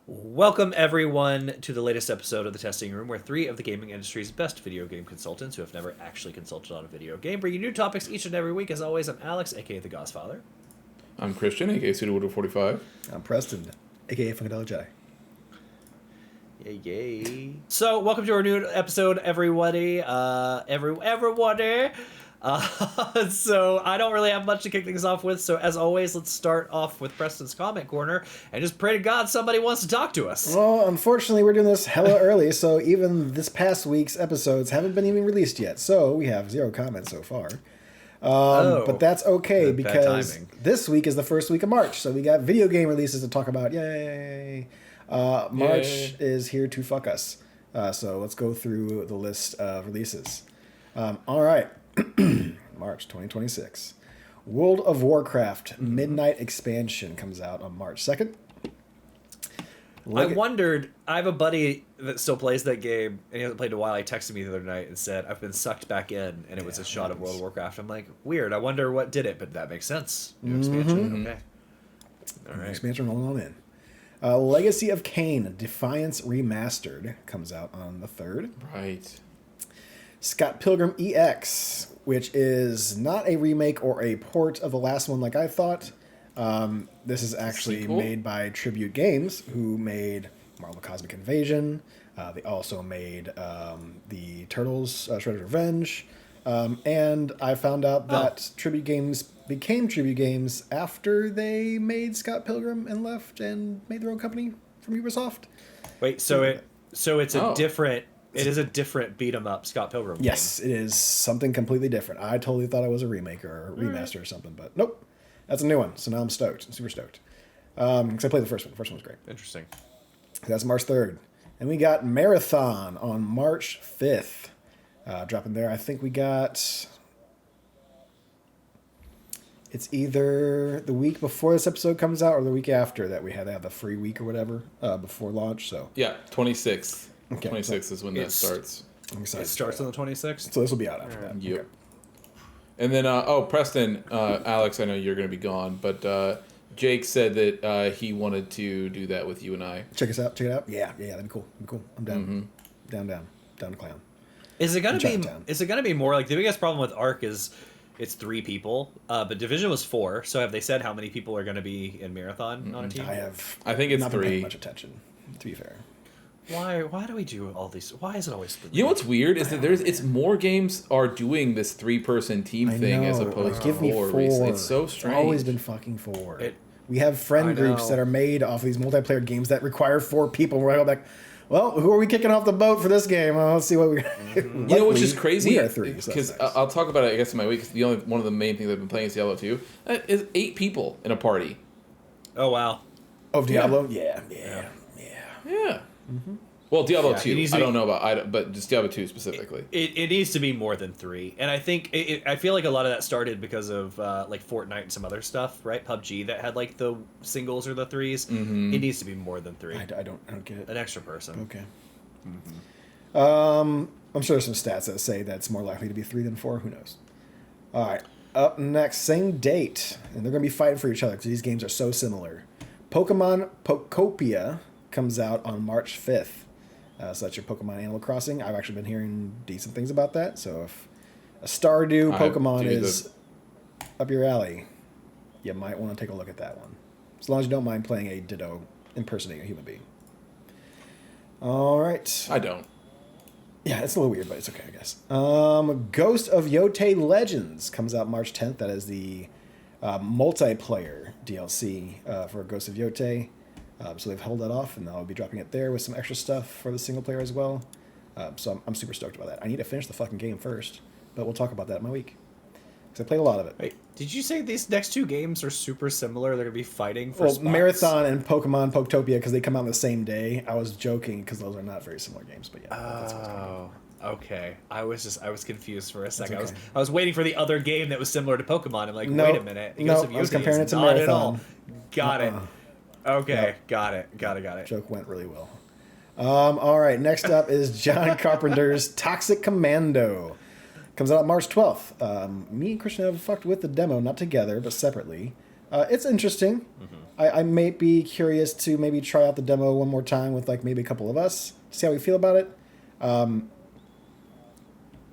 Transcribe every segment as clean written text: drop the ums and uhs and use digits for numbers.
Welcome, everyone, to the latest episode of The Testing Room, where three of the gaming industry's best video game consultants who have never actually consulted on a video game bring you new topics each and every week. As always, I'm Alex, a.k.a. The Godfather. I'm Christian, a.k.a. Pseudo45. I'm Preston, a.k.a. Funkadelic Jedi. Yay, yay. So, welcome to our new episode, everybody. Everybody. So I don't really have much to kick things off with, so as always, let's start off with Preston's comment corner and just pray to God somebody wants to talk to us. Well, unfortunately, we're doing this hella early, so even this past week's episodes haven't been even released yet, so we have 0 comments so far. But that's okay, because this week is the first week of March, so we got video game releases to talk about. Yay! March is here to fuck us. So let's go through the list of releases. All right. March 2026. World of Warcraft Midnight Expansion comes out on March 2nd. I wondered, I have a buddy that still plays that game, and he hasn't played in a while. He texted me the other night and said, I've been sucked back in, and it was a shot of World of Warcraft. I'm like, weird. I wonder what did it, but that makes sense. New expansion. Okay. All right. Expansion rolling on in. Legacy of Kain Defiance Remastered comes out on the 3rd. Right. Scott Pilgrim EX, which is not a remake or a port of the last one like I thought. This is actually made by Tribute Games, who made Marvel Cosmic Invasion. They also made the Turtles Shredder's Revenge. And I found out that Tribute Games became Tribute Games after they made Scott Pilgrim and left and made their own company from Ubisoft. Wait, so it's a different... It is a different beat-em-up Scott Pilgrim game. Yes, it is something completely different. I totally thought it was a remake or a remaster or something, but nope. That's a new one, so now I'm stoked. I'm super stoked. Because I played the first one. The first one was great. Interesting. That's March 3rd. And we got Marathon on March 5th. Dropping there. I think we got... It's either the week before this episode comes out or the week after that they have the free week or whatever before launch. So Yeah, 26th. Okay, 26th is when that starts. I'm excited. It starts on the 26th? So this will be out after that. Yep. Okay. And then, Preston, Alex, I know you're going to be gone, but Jake said that he wanted to do that with you and I. Check us out. Check it out. Yeah, that'd be cool. I'm down. Down to clown. Is it gonna be more like the biggest problem with Ark is it's 3 people, but Division was 4. So have they said how many people are going to be in Marathon on a team? I think it's not 3. Been paying much attention, to be fair. Why do we do all these? Why is it always 3? You know what's weird is that it's more games are doing this 3-person team thing as opposed to 4. Recently. It's so strange. It's always been fucking 4. We have friend groups that are made off of these multiplayer games that require 4 people. We're like, well, who are we kicking off the boat for this game? Well, let's see what we. You know, which is crazy. We are 3 because I'll talk about it. I guess in my week. Because one of the main things I've been playing is Diablo 2. Is 8 people in a party. Oh wow. Of Diablo, yeah. Mm-hmm. Well, Diablo 2, I don't know about, but just Diablo 2 specifically. It needs to be more than 3, and I think I feel like a lot of that started because of like Fortnite and some other stuff, right? PUBG that had like the singles or the 3s. Mm-hmm. It needs to be more than 3. I don't get it. An extra person. Okay. I'm sure there's some stats that say that's more likely to be 3 than 4. Who knows? All right. Up next, same date, and they're gonna be fighting for each other because these games are so similar. Pokemon Pokopia comes out on March 5th. So that's your Pokemon Animal Crossing. I've actually been hearing decent things about that. So if a Stardew Pokemon is up your alley, you might want to take a look at that one. As long as you don't mind playing a Ditto impersonating a human being. All right. I don't. Yeah, it's a little weird, but it's okay, I guess. Ghost of Yotei Legends comes out March 10th. That is the multiplayer DLC for Ghost of Yotei. So they've held that off, and I'll be dropping it there with some extra stuff for the single player as well. So I'm super stoked about that. I need to finish the fucking game first, but we'll talk about that in my week. Because I played a lot of it. Wait, did you say these next 2 games are super similar? They're going to be fighting for spots? Marathon and Pokemon Poketopia, because they come out on the same day. I was joking, because those are not very similar games, but yeah. That's what's going on. Okay. I was confused for a second. Okay. I was waiting for the other game that was similar to Pokemon. I'm like, wait a minute. I was comparing it to Marathon. Got it. Okay, got it. Joke went really well. All right, next up is John Carpenter's Toxic Commando. Comes out March 12th. Me and Christian have fucked with the demo, not together, but separately. It's interesting. I may be curious to maybe try out the demo one more time with like maybe a couple of us, see how we feel about it.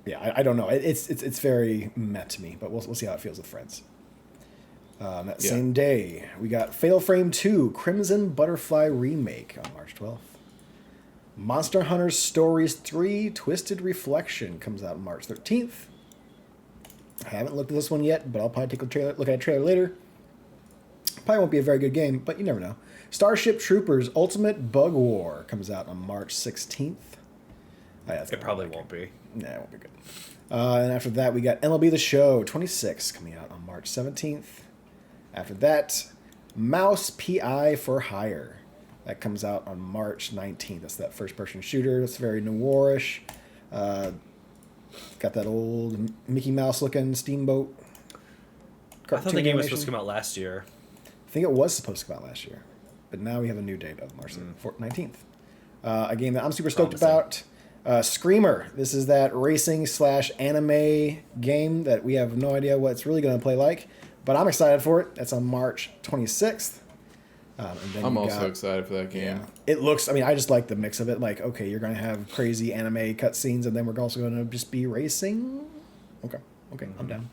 Yeah, I don't know. It's very meh to me, but we'll see how it feels with friends. That same day, we got Fatal Frame 2 Crimson Butterfly Remake on March 12th. Monster Hunter Stories 3 Twisted Reflection comes out March 13th. I haven't looked at this one yet, but I'll probably take a look at a trailer later. Probably won't be a very good game, but you never know. Starship Troopers Ultimate Bug War comes out on March 16th. It probably won't be. Nah, it won't be good. And after that, we got MLB The Show 26 coming out on March 17th. After that, Mouse PI for Hire. That comes out on March 19th. That's that first-person shooter. That's very noirish. Got that old Mickey Mouse-looking steamboat. I thought the game was supposed to come out last year. I think it was supposed to come out last year. But now we have a new date of March 19th. A game that I'm super stoked about. Screamer. This is that racing/anime game that we have no idea what it's really going to play like. But I'm excited for it. That's on March 26th. I'm also excited for that game. Yeah, it looks, I just like the mix of it. Like, okay, you're going to have crazy anime cutscenes, and then we're also going to just be racing. Okay, I'm down.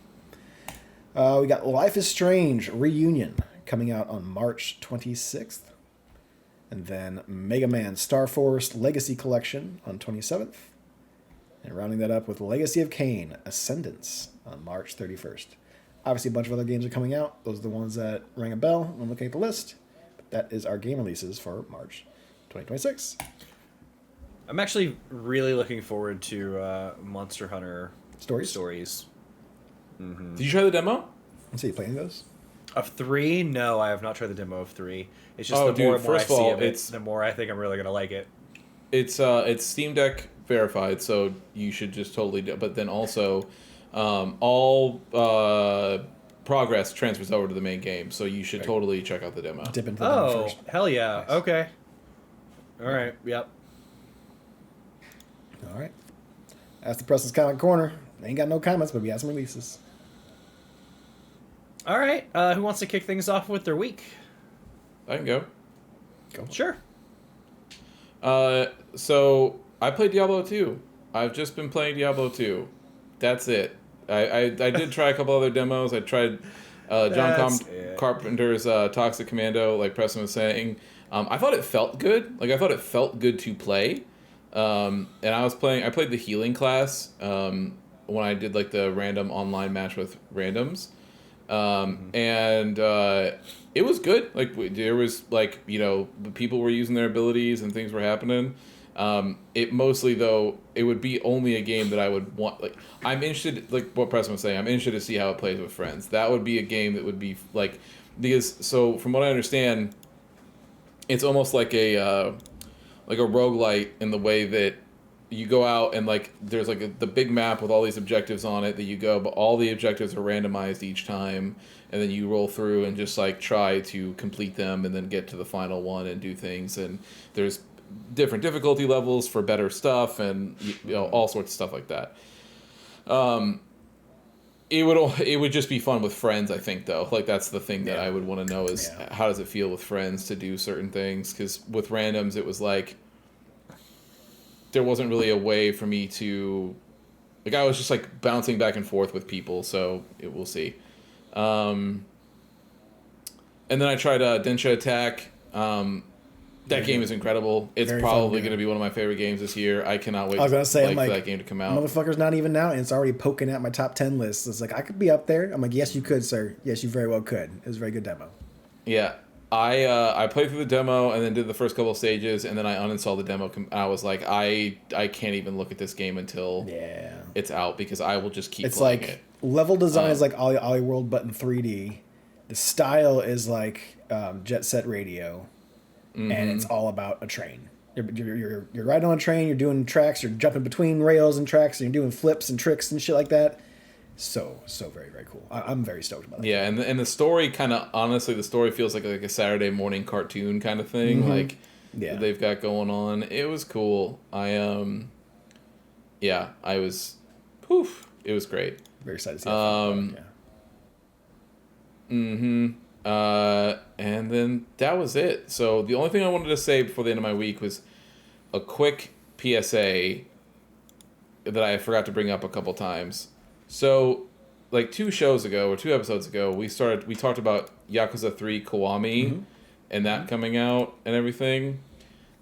We got Life is Strange Reunion coming out on March 26th. And then Mega Man Star Force Legacy Collection on 27th. And rounding that up with Legacy of Kain Ascendance on March 31st. Obviously, a bunch of other games are coming out. Those are the ones that rang a bell when looking at the list. But that is our game releases for March 2026. I'm actually really looking forward to Monster Hunter Stories. Mm-hmm. Did you try the demo? Let's see, you playing those? Of 3? No, I have not tried the demo of 3. It's just Oh, the more dude, and more I first of see all, of it, it's- the more I think I'm really going to like it. It's Steam Deck verified, so you should just totally do. But then also, all progress transfers over to the main game, so you should totally check out the demo. Dip into the demo first. Hell yeah. Nice. Okay. All right. Yep. All right. That's the Preston's Comic Corner. Ain't got no comments, but we got some releases. All right. Who wants to kick things off with their week? I can go. Go. Sure. So I played Diablo 2. I've just been playing Diablo 2. That's it. I did try a couple other demos. I tried John Carpenter's Toxic Commando, like Preston was saying. I thought it felt good. Like, I thought it felt good to play. And I played the healing class when I did like the random online match with randoms. And it was good. Like, there was like, people were using their abilities and things were happening. It mostly, though, it would be only a game that I would want. Like, I'm interested, like what Preston was saying, I'm interested to see how it plays with friends. That would be a game that would be like, because, so from what I understand, it's almost like a roguelite in the way that you go out and like there's like the big map with all these objectives on it that you go, but all the objectives are randomized each time, and then you roll through and just like try to complete them and then get to the final one and do things. And there's different difficulty levels for better stuff and all sorts of stuff like that. It would just be fun with friends, I think, though. Like, that's the thing that I would want to know is how does it feel with friends to do certain things? Because with randoms, it was like there wasn't really a way for me to, like, I was just like bouncing back and forth with people. So we'll see. And then I tried Densha Attack. That game is incredible. It's Very probably fun going to be one of my favorite games this year. I cannot wait I was gonna say, I'm for like, that game to come out. Motherfucker's not even out, and it's already poking at my top 10 list. It's like, I could be up there. I'm like, yes, you could, sir. Yes, you very well could. It was a very good demo. Yeah. I played through the demo and then did the first couple of stages, and then I uninstalled the demo. I was like, I can't even look at this game until it's out, because I will just keep playing it. Level design is like Ollie World, but in 3D. The style is like Jet Set Radio, and it's all about a train. You're riding on a train, you're doing tracks, you're jumping between rails and tracks, and you're doing flips and tricks and shit like that. So very, very cool. I'm very stoked about it. Yeah, and the story kind of, honestly, the story feels like a Saturday morning cartoon kind of thing. Like, that they've got going on. It was cool. It was great. Very excited to see that. And and then that was it. So the only thing I wanted to say before the end of my week was a quick PSA that I forgot to bring up a couple times. So, like 2 shows ago or 2 episodes ago, we talked about Yakuza 3 Kiwami and that coming out and everything.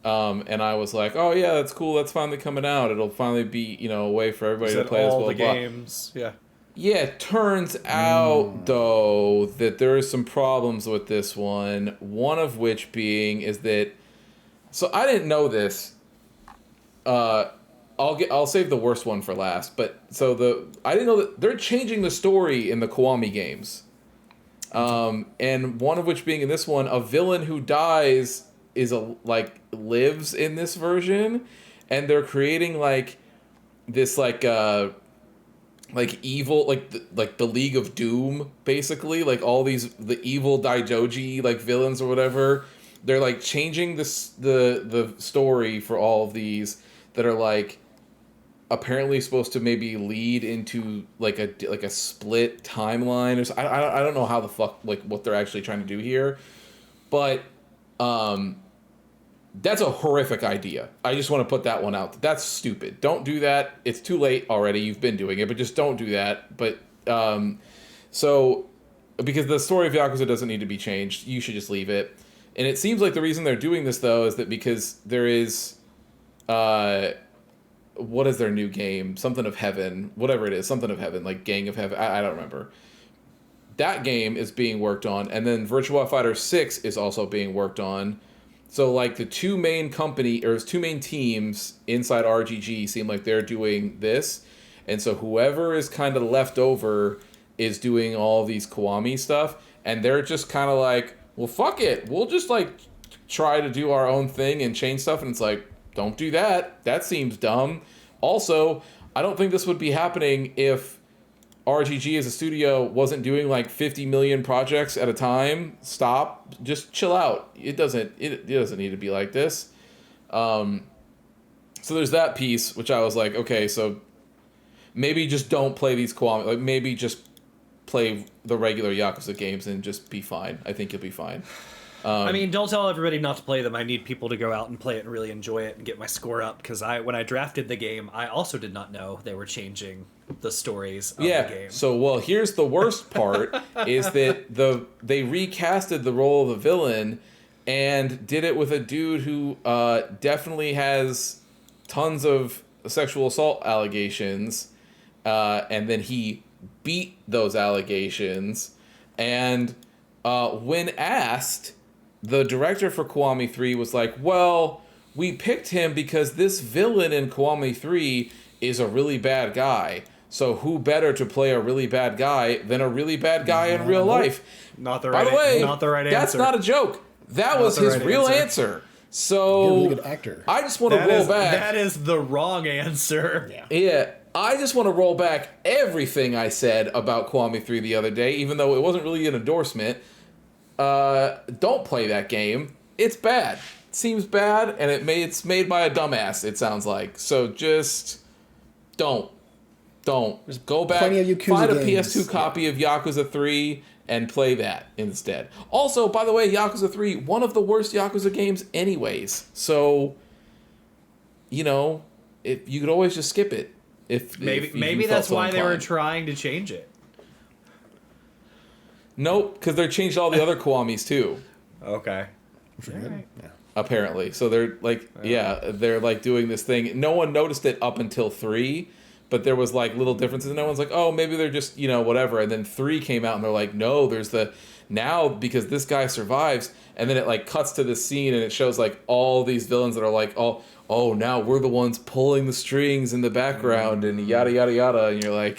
And I was like, oh yeah, that's cool. That's finally coming out. It'll finally be, a way for everybody to play all as well. the games. Yeah. Yeah, it turns out, though, that there are some problems with this one. One of which being is that... So I didn't know this. I'll save the worst one for last. But I didn't know that they're changing the story in the Kiwami games. And one of which being in this one, a villain who dies lives in this version, and they're creating this evil the League of Doom, basically, all the evil Daijoji villains or whatever. They're changing the story for all of these that are apparently supposed to maybe lead into a split timeline or so. I don't know how the fuck what they're actually trying to do here, but that's a horrific idea. I just want to put that one out. That's stupid. Don't do that. It's too late already. You've been doing it, but just don't do that. But because the story of Yakuza doesn't need to be changed, you should just leave it. And it seems like the reason they're doing this, though, is that because there is what is their new game? Something of Heaven, whatever it is, something of Heaven, Gang of Heaven. I don't remember. That game is being worked on, and then Virtua Fighter 6 is also being worked on. So the two main teams inside RGG seem like they're doing this, and so whoever is kind of left over is doing all these Kiwami stuff, and they're just kind of well, fuck it, we'll just try to do our own thing and change stuff, and it's don't do that. That seems dumb. Also, I don't think this would be happening if RGG as a studio wasn't doing 50 million projects at a time. Stop. Just chill out. It doesn't need to be like this. So there's that piece, which I was okay, so maybe just don't play these Kiwami. Maybe just play the regular Yakuza games and just be fine. I think you'll be fine. I mean, don't tell everybody not to play them. I need people to go out and play it and really enjoy it and get my score up, because when I drafted the game, I also did not know they were changing the stories of the game. So, here's the worst part, is that they recasted the role of the villain and did it with a dude who definitely has tons of sexual assault allegations, and then he beat those allegations, and when asked, the director for Kiwami 3 was well, we picked him because this villain in Kiwami 3 is a really bad guy. So who better to play a really bad guy than a really bad guy in real life? Not the right. By the way, not the right answer. That's not a joke. That was his real answer. So you're a really good actor. I just want to roll back. That is the wrong answer. Yeah. I just want to roll back everything I said about Kiwami 3 the other day, even though it wasn't really an endorsement. Don't play that game. It's bad. It seems bad, and it's made by a dumbass, it sounds like. So just don't. Just go back, find a PS2 copy of Yakuza 3, and play that instead. Also, by the way, Yakuza 3, one of the worst Yakuza games anyways. So, if you could always just skip it. If maybe that's why they were trying to change it. Nope, because they changed all the other Kiwamis too. Okay. Right. Yeah. Apparently. So they're they're doing this thing. No one noticed it up until 3, but there was little differences. And no one's oh, maybe they're just, whatever. And then 3 came out and they're no, there's now because this guy survives, and then it cuts to this scene and it shows all these villains that are oh, now we're the ones pulling the strings in the background and yada yada yada, and you're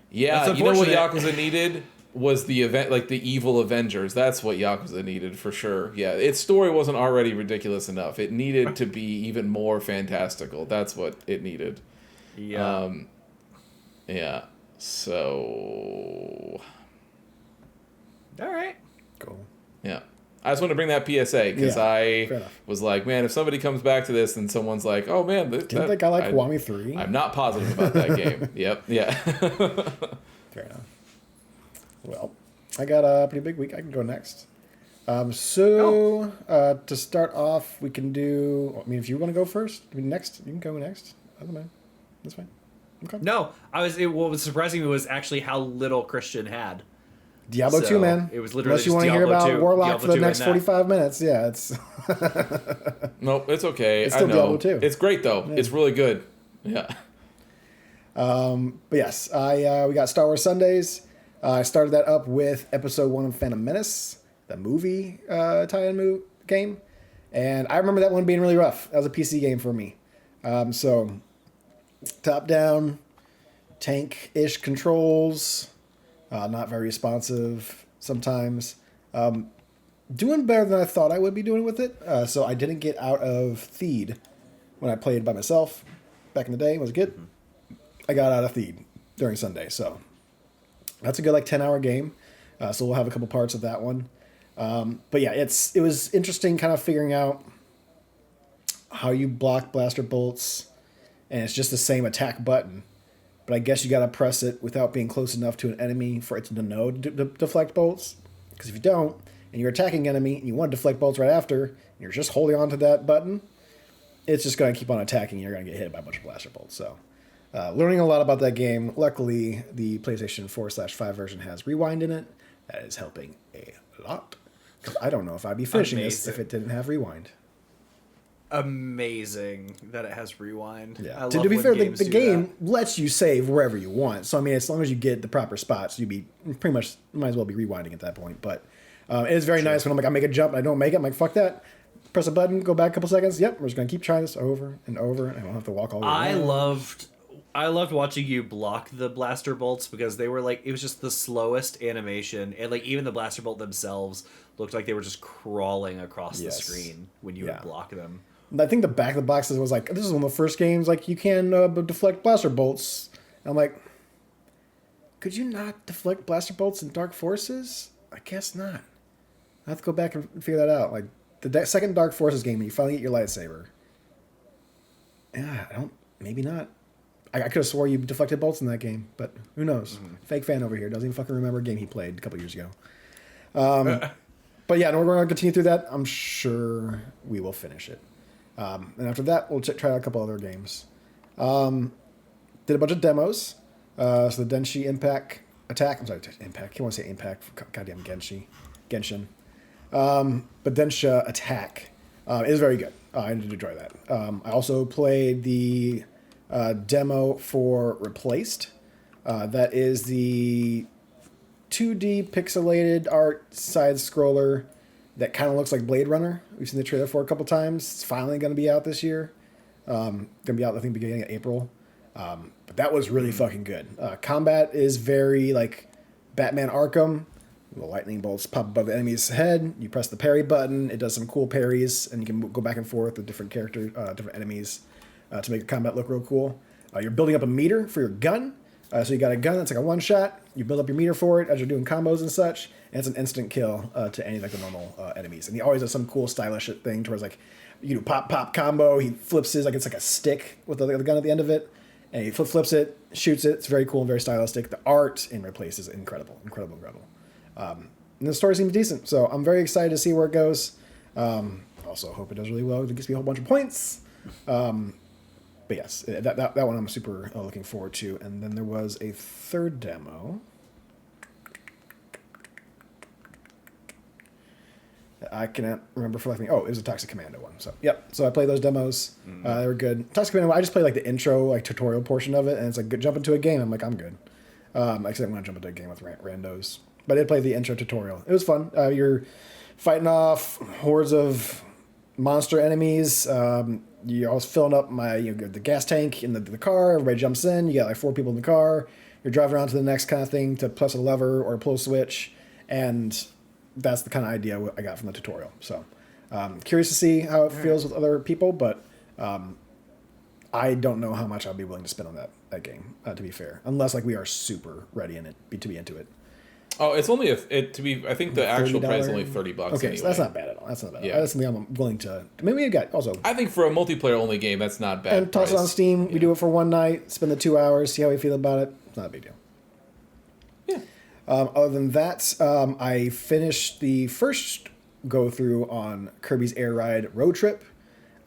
yeah, you know what Yakuza needed? Was the event the evil Avengers. That's what Yakuza needed for sure. Yeah, its story wasn't already ridiculous enough. It needed to be even more fantastical. That's what it needed. Yeah. Yeah. So all right. Cool. Yeah. I just want to bring that PSA because I was man, if somebody comes back to this and someone's oh man, didn't that guy like Kiwami 3? I'm not positive about that game. Yep. Yeah. Fair enough. Well, I got a pretty big week. I can go next. To start off, we can do. I mean, if you want to go first, I mean, next you can go next. I don't mind. That's fine. Okay. No, what was surprising me was actually how little Christian had. Diablo 2, man. It was literally unless you want to hear Diablo about 2, Warlock Diablo for the 2 next and that. 45 minutes. Yeah, it's. Nope, it's okay. It's still I know. Diablo 2. It's great though. Yeah. It's really good. Yeah. But yes, we got Star Wars Sundays. I started that up with Episode 1 of Phantom Menace, the movie tie-in game, and I remember that one being really rough. That was a PC game for me. So top-down, tank-ish controls, not very responsive sometimes. Doing better than I thought I would be doing with it. So I didn't get out of Theed when I played by myself back in the day. Was a kid. I got out of Theed during Sunday, so that's a good 10-hour game. So we'll have a couple parts of that one. But yeah, it was interesting kind of figuring out how you block blaster bolts, and it's just the same attack button. But I guess you got to press it without being close enough to an enemy for it to know to deflect bolts. Because if you don't, and you're attacking enemy, and you want to deflect bolts right after, and you're just holding on to that button, it's just going to keep on attacking, and you're going to get hit by a bunch of blaster bolts. So learning a lot about that game. Luckily, the PlayStation 4/5 version has Rewind in it. That is helping a lot. Because I don't know if I'd be finishing this if it didn't have Rewind. Amazing that it has Rewind. Yeah. To be fair, the game lets you save wherever you want. So I mean, as long as you get the proper spots, you'd be pretty much might as well be rewinding at that point. But it is very nice when I make a jump and I don't make it. I'm like, fuck that. Press a button, go back a couple seconds. Yep, we're just gonna keep trying this over and over, and I don't have to walk all the way around. I loved watching you block the blaster bolts because they were it was just the slowest animation, and even the blaster bolt themselves looked like they were just crawling across the screen when you would block them. I think the back of the box was this is one of the first games you can deflect blaster bolts. And I'm like, could you not deflect blaster bolts in Dark Forces? I guess not. I have to go back and figure that out. The second Dark Forces game, when you finally get your lightsaber. Yeah, maybe not. I could have swore you deflected bolts in that game, but who knows? Mm-hmm. Fake fan over here doesn't even fucking remember a game he played a couple years ago. But yeah, we're going to continue through that. I'm sure we will finish it. And after that, we'll try out a couple other games. Did a bunch of demos. So the Denshi Impact Attack. I'm sorry, Impact. I want to say Impact. Goddamn Genshin. But Densha Attack is very good. I did enjoy that. I also played the demo for Replaced. That is the 2D pixelated art side scroller that kind of looks like Blade Runner. We've seen the trailer for a couple times. It's finally going to be out this year. Going to be out, I think, beginning of April. But that was really fucking good. Combat is very Batman Arkham. The lightning bolts pop above the enemy's head. You press the parry button. It does some cool parries, and you can go back and forth with different characters, different enemies, to make the combat look real cool. You're building up a meter for your gun. So you got a gun that's a one shot. You build up your meter for it as you're doing combos and such, and it's an instant kill to any the normal enemies. And he always does some cool stylish thing towards you do pop combo. He flips his it's a stick with the gun at the end of it, and he flips it, shoots it. It's very cool and very stylistic. The art in Replace is incredible. And the story seems decent, so I'm very excited to see where it goes. Also, hope it does really well. It gives me a whole bunch of points. But yes, that one I'm super looking forward to. And then there was a third demo. I cannot remember for life of me. Oh, it was a Toxic Commando one. So so I played those demos. They were good. Toxic Commando, I just played the intro, tutorial portion of it, and it's good jump into a game. I'm I'm good. Except I want to jump into a game with randos. But I did play the intro tutorial. It was fun. You're fighting off hordes of monster enemies. You're always filling up the gas tank in the car. Everybody jumps in. You got 4 people in the car. You're driving around to the next kind of thing to press a lever or pull a switch, and that's the kind of idea I got from the tutorial. So curious to see how it feels with other people, but I don't know how much I'll be willing to spend on that game. To be fair, unless we are super ready in it to be into it. Oh, it's only I think the actual price is only $30. Okay, anyway. So that's not bad at all. That's something I'm willing to. Maybe we got also. I think for a multiplayer only game, that's not bad. And toss it on Steam. Yeah. We do it for one night. Spend the 2 hours. See how we feel about it. It's not a big deal. Yeah. Other than that, I finished the first go through on Kirby's Air Ride Road Trip.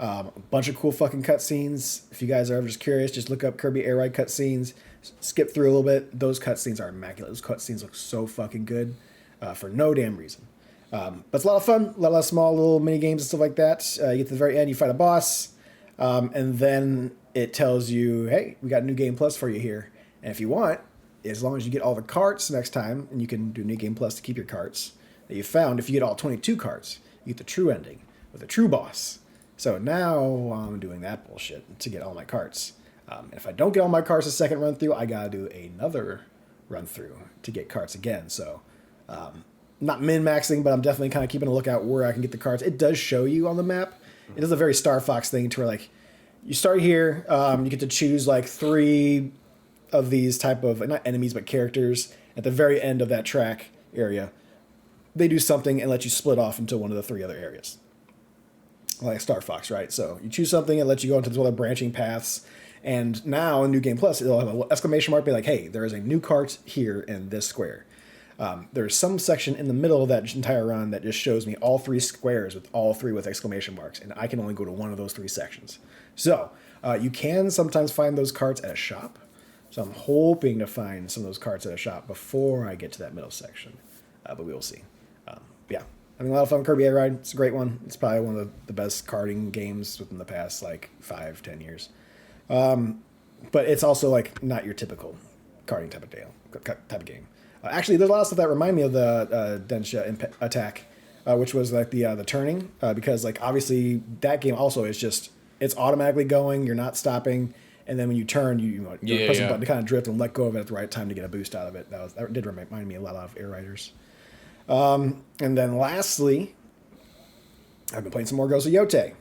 A bunch of cool fucking cutscenes. If you guys are ever just curious, just look up Kirby Air Ride cutscenes. Skip through a little bit. Those cutscenes are immaculate. Those cutscenes look so fucking good for no damn reason. But it's a lot of fun. A lot of small little mini games and stuff like that. You get to the very end, you fight a boss, and then it tells you, hey, we got New Game Plus for you here. And if you want, as long as you get all the carts next time, and you can do New Game Plus to keep your carts that you found, if you get all 22 carts, you get the true ending with a true boss. So now I'm doing that bullshit to get all my carts. And if I don't get all my carts the second run through, I gotta do another run through to get carts again. So not min-maxing, but I'm definitely kind of keeping a lookout where I can get the carts. It does show you on the map. It does a very Star Fox thing to where, like, you start here, you get to choose, like, 3 of these type of, not enemies, but characters. At the very end of that track area, they do something and let you split off into one of the 3 other areas. Like Star Fox, right? So you choose something and let you go into these other branching paths. And now in New Game Plus, it'll have an exclamation mark, be like, hey, there is a new cart here in this square. There's some section in the middle of that entire run that just shows me all 3 squares with all 3 with exclamation marks, and I can only go to one of those 3 sections. So you can sometimes find those carts at a shop. So I'm hoping to find some of those carts at a shop before I get to that middle section, but we will see. Yeah, having a lot of fun with Kirby Air Ride. It's a great one. It's probably one of the best karting games within the past like 5-10 years. But it's also like not your typical karting type of game. Actually, there's a lot of stuff that remind me of the Densha Attack, which was like the turning, because like obviously that game also is just, it's automatically going, you're not stopping, and then when you turn, you press a button to kind of drift and let go of it at the right time to get a boost out of it. That did remind me a lot of Air Riders. And then lastly, I've been playing some more Ghost of Yote.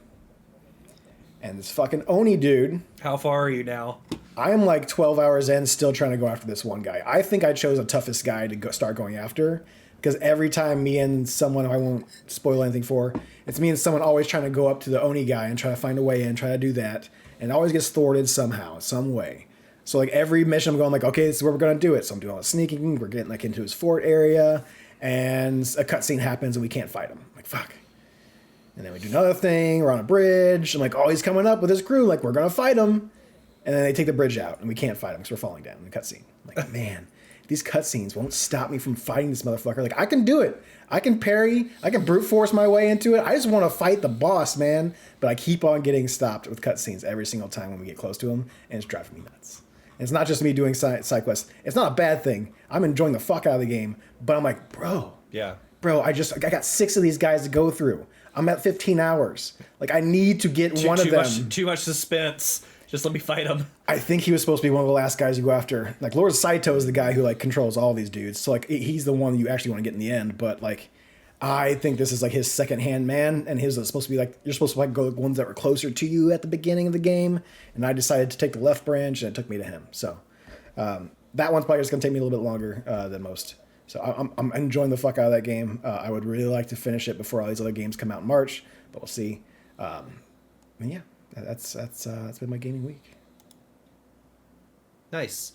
And this fucking Oni dude. How far are you now? I am like 12 hours in, still trying to go after this one guy. I think I chose the toughest guy to start going after, because every time me and someone I won't spoil anything for, it's me and someone always trying to go up to the Oni guy and try to find a way in, try to do that, and it always gets thwarted somehow, some way. So like every mission I'm going like, okay, this is where we're going to do it. So I'm doing all the sneaking, we're getting like into his fort area, and a cutscene happens and we can't fight him. I'm like, fuck. And then we do another thing, we're on a bridge, I'm like, oh, he's coming up with his crew, like we're going to fight him. And then they take the bridge out, and we can't fight him because we're falling down in the cutscene. Like, man, these cutscenes won't stop me from fighting this motherfucker. Like, I can do it. I can parry. I can brute force my way into it. I just want to fight the boss, man. But I keep on getting stopped with cutscenes every single time when we get close to him, and it's driving me nuts. And it's not just me doing side quests. It's not a bad thing. I'm enjoying the fuck out of the game, but I'm like, bro. Yeah. Bro, I got 6 of these guys to go through. I'm at 15 hours. Like, I need to get one of them. Too much suspense. Just let me fight him. I think he was supposed to be one of the last guys you go after. Like, Lord Saito is the guy who, like, controls all these dudes. So, like, he's the one you actually want to get in the end. But, like, I think this is, like, his second-hand man. And his is supposed to be, like, you're supposed to, like, go with ones that were closer to you at the beginning of the game. And I decided to take the left branch, and it took me to him. So, that one's probably just going to take me a little bit longer than most. So, I'm enjoying the fuck out of that game. I would really like to finish it before all these other games come out in March. But we'll see. And, yeah. That's been my gaming week. Nice.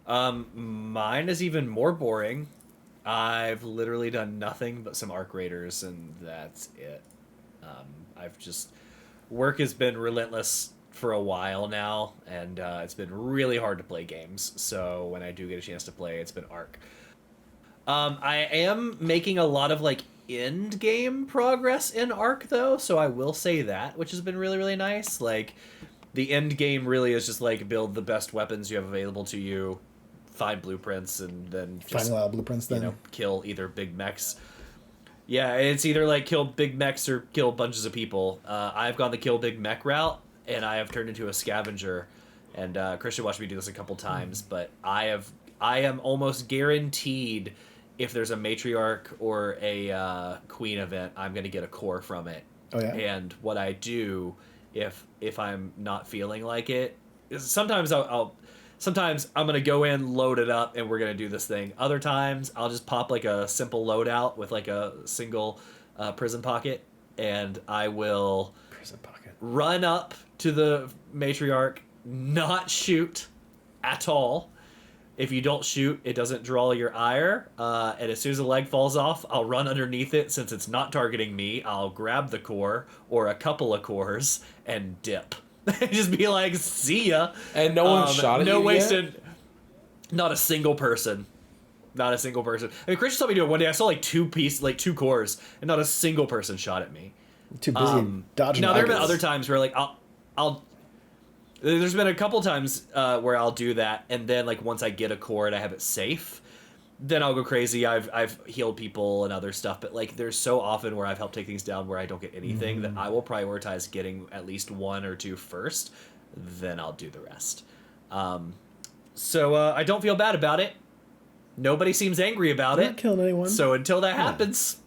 Mine is even more boring. I've literally done nothing but some Arc Raiders, and that's it. Work has been relentless for a while now, and it's been really hard to play games. So when I do get a chance to play, it's been Arc. I am making a lot of like end game progress in Arc though, so I will say that, which has been really, really nice. Like, the end game really is just like build the best weapons you have available to you, find blueprints, and then just, find a lot of blueprints, then kill either big mechs. Yeah, it's either like kill big mechs or kill bunches of people. I've gone the kill big mech route, and I have turned into a scavenger. And Christian watched me do this a couple times, but I am almost guaranteed, if there's a matriarch or a queen event, I'm going to get a core from it. Oh, yeah? And what I do, if I'm not feeling like it, is sometimes sometimes I'm going to go in, load it up, and we're going to do this thing. Other times, I'll just pop like a simple loadout with like a single prison pocket, and I will run up to the matriarch, not shoot at all, If you don't shoot, it doesn't draw your ire. And as soon as the leg falls off, I'll run underneath it. Since it's not targeting me, I'll grab the core or a couple of cores and dip. Just be like, see ya. And no one shot at you wasted. yet? Not a single person. Not a single person. I mean, Christian saw me do it one day. I saw like two cores, and not a single person shot at me. Too busy dodging. Now there have been other times where like I'll. There's been a couple times where I'll do that, and then like once I get a core and I have it safe, then I'll go crazy. I've healed people and other stuff, but like there's so often where I've helped take things down where I don't get anything that I will prioritize getting at least one or two first, then I'll do the rest. So I don't feel bad about it. Nobody seems angry about You're it. not killing anyone. So until that happens,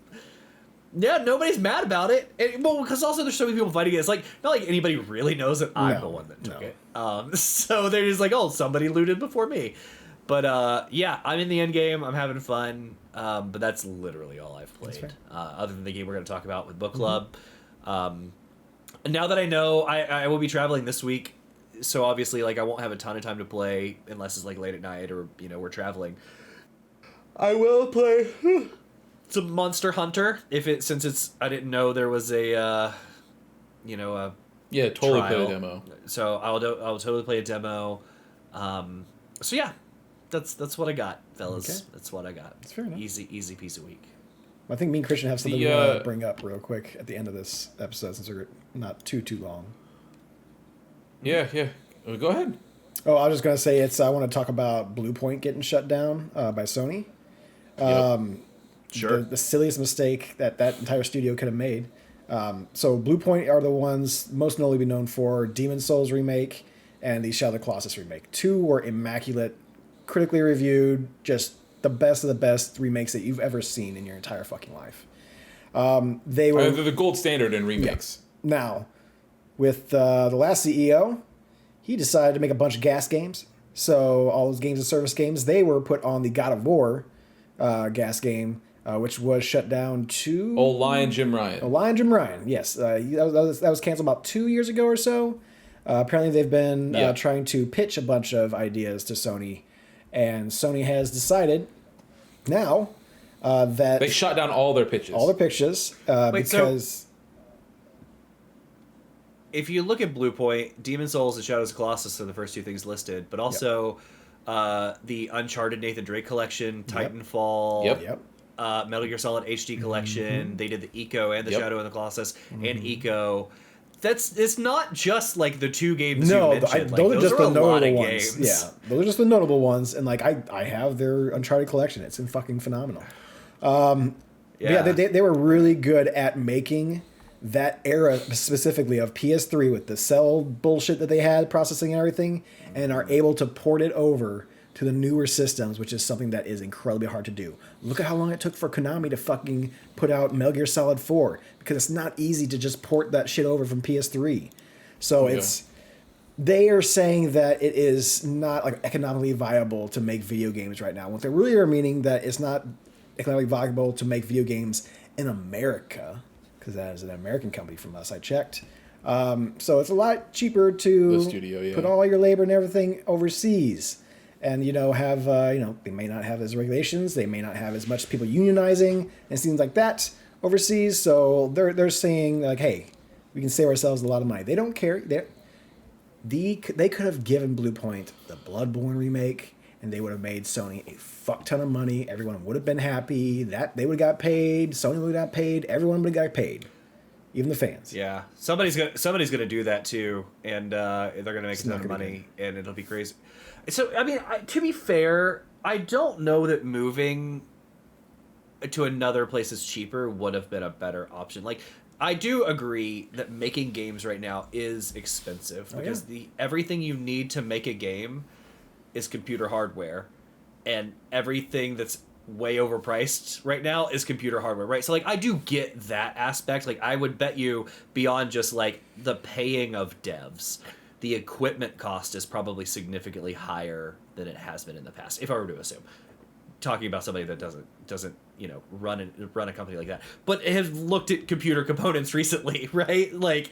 yeah, nobody's mad about it. Well, because also there's so many people fighting it. It's like not like anybody really knows that I'm the one that took it. So they're just like, oh, somebody looted before me. But yeah, I'm in the end game. I'm having fun. But that's literally all I've played. Other than the game we're going to talk about with Book Club. And now that I know, I will be traveling this week. So obviously, like, I won't have a ton of time to play unless it's like late at night or we're traveling. I will play some Monster Hunter since I didn't know there was a totally play trial. a demo. So I'll totally play a demo. So yeah, that's what I got, fellas. Okay. That's what I got. That's fair enough. Easy piece of week. I think me and Christian have something we want to bring up real quick at the end of this episode since we're not too long. Yeah. Well, go ahead. Oh, I was just gonna say I want to talk about Blue Point getting shut down by Sony. Sure. The silliest mistake that entire studio could have made. So Blue Point are the ones most notably known for Demon Souls remake and the Shadow of the Colossus remake. Two were immaculate, critically reviewed, just the best of the best remakes that you've ever seen in your entire fucking life. They're the gold standard in remakes. Yeah. Now, with the last CEO, he decided to make a bunch of gas games. So all those games and service games, they were put on the God of War gas game, which was shut down to... Old Lion Jim Ryan. Yes. That was canceled about 2 years ago or so. Apparently they've been trying to pitch a bunch of ideas to Sony, and Sony has decided now that... They shot down all their pitches. Because... If you look at Blue Point, Demon Souls and Shadows of Colossus are the first two things listed, but also the Uncharted Nathan Drake collection, Titanfall, Metal Gear Solid HD collection. They did the Eco and the Shadow of the Colossus and Eco. It's not just like the two games you mentioned. Those are just the notable ones. Games. Yeah, those are just the notable ones, and like I have their Uncharted collection. It's fucking phenomenal. They were really good at making that era specifically of PS3 with the cell bullshit that they had, processing and everything, and are able to port it over to the newer systems, which is something that is incredibly hard to do. Look at how long it took for Konami to fucking put out Metal Gear Solid 4, because it's not easy to just port that shit over from PS3. So they are saying that it is not like economically viable to make video games right now. What they really are meaning that it's not economically viable to make video games in America, because that is an American company from us. I checked. So it's a lot cheaper to put all your labor and everything overseas. And, have, they may not have as regulations. They may not have as much people unionizing and things like that overseas. So they're saying, like, hey, we can save ourselves a lot of money. They don't care. They could have given Blue Point the Bloodborne remake, and they would have made Sony a fuck ton of money. Everyone would have been happy. That they would have got paid. Sony would have got paid. Everyone would have got paid, even the fans. Yeah, somebody's gonna do that too, and they're gonna make a ton of money, and it'll be crazy. So I mean, to be fair, I don't know that moving to another place is cheaper would have been a better option. Like, I do agree that making games right now is expensive because everything you need to make a game is computer hardware, and everything that's way overpriced right now is computer hardware, right? So like, I do get that aspect. Like, I would bet you beyond just like the paying of devs, the equipment cost is probably significantly higher than it has been in the past, if I were to assume. Talking about somebody that doesn't run a company like that, but has looked at computer components recently, right? Like,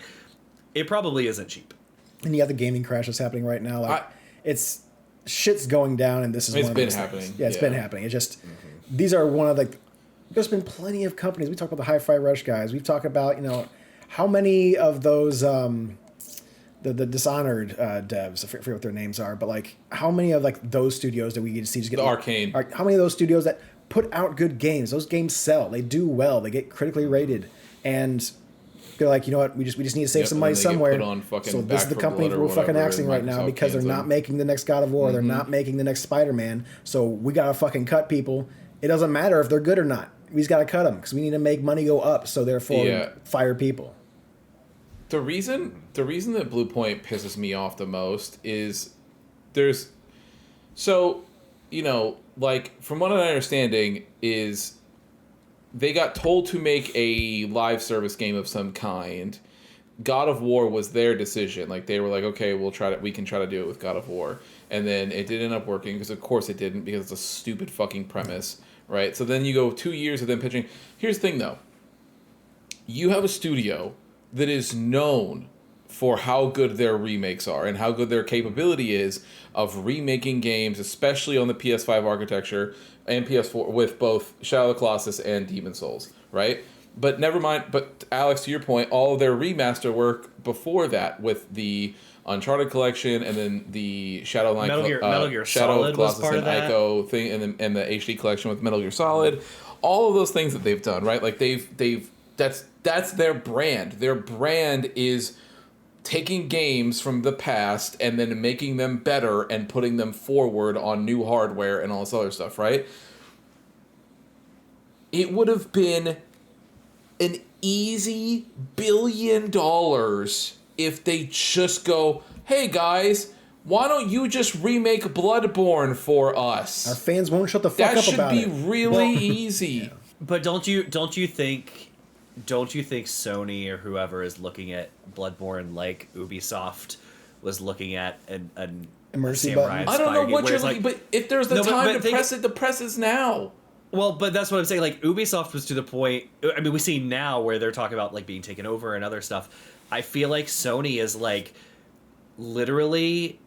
it probably isn't cheap. And you have the gaming crash that's happening right now. Like, shit's going down, and this is It's one of been those happening. things. Yeah, it's been Yeah. happening. It's just these are one of like. There's been plenty of companies. We talk about the Hi-Fi Rush guys. We've talked about how many of those the Dishonored devs. I forget what their names are, but like how many of like those studios that we get to see just get The Arcane. How many of those studios that put out good games? Those games sell. They do well. They get critically rated, and they're like, you know what? We just need to save some and money then they get somewhere. put on fucking So this is Back the 4 company Blood or we're fucking whatever, axing and right now Microsoft because they're cans not them. making the next God of War. They're not making the next Spider-Man. So we gotta fucking cut people. It doesn't matter if they're good or not. We just gotta cut them because we need to make money go up. So therefore, fire people. The reason that Blue Point pisses me off the most is there's so like from what I'm understanding is they got told to make a live service game of some kind. God of War was their decision. Like they were like, okay, we can try to do it with God of War. And then it did end up working because of course it didn't because it's a stupid fucking premise, right? So then you go 2 years of them pitching. Here's the thing though. You have a studio that is known for how good their remakes are and how good their capability is of remaking games, especially on the PS5 architecture and PS4 with both Shadow of the Colossus and Demon Souls, right? But never mind. But Alex, to your point, all of their remaster work before that with the Uncharted collection and then the Shadowline, Metal Gear Shadow Solid of the was Colossus part and of that. Ico thing, and the HD collection with Metal Gear Solid, all of those things that they've done, right? Like that's their brand. Their brand is taking games from the past and then making them better and putting them forward on new hardware and all this other stuff, right? It would have been an easy $1 billion if they just go, hey guys, why don't you just remake Bloodborne for us? Our fans won't shut the fuck That up should about be it. really easy. But don't you think Sony or whoever is looking at Bloodborne like Ubisoft was looking at an Emergency Sam button? Ryan I don't know Spy what game, you're where looking, it's but if there's the No, but- time but to think- press it, the press is now. Well, but that's what I'm saying. Like Ubisoft was to the point. I mean, we see now where they're talking about like being taken over and other stuff. I feel like Sony is like literally.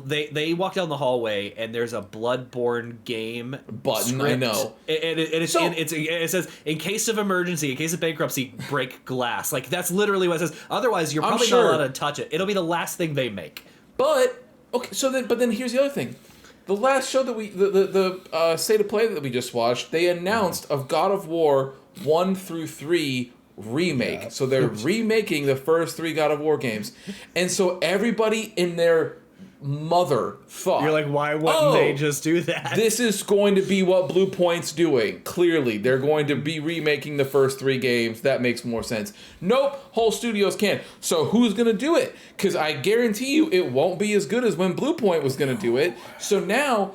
They walk down the hallway and there's a Bloodborne game Button, I script, know. and it says in case of emergency, in case of bankruptcy, break glass. Like that's literally what it says. Otherwise, you're I'm probably sure. not allowed to touch it. It'll be the last thing they make. But okay, but then here's the other thing. The last show that the State of Play that we just watched, they announced of God of War 1 through 3 remake. Yeah. So they're remaking the first 3 God of War games. And so everybody in their mother thought, You're like, why wouldn't they just do that? this is going to be what Blue Point's doing. Clearly, they're going to be remaking the first 3 games. That makes more sense. Nope, whole studios can't. So who's going to do it? Because I guarantee you it won't be as good as when Blue Point was going to do it. So now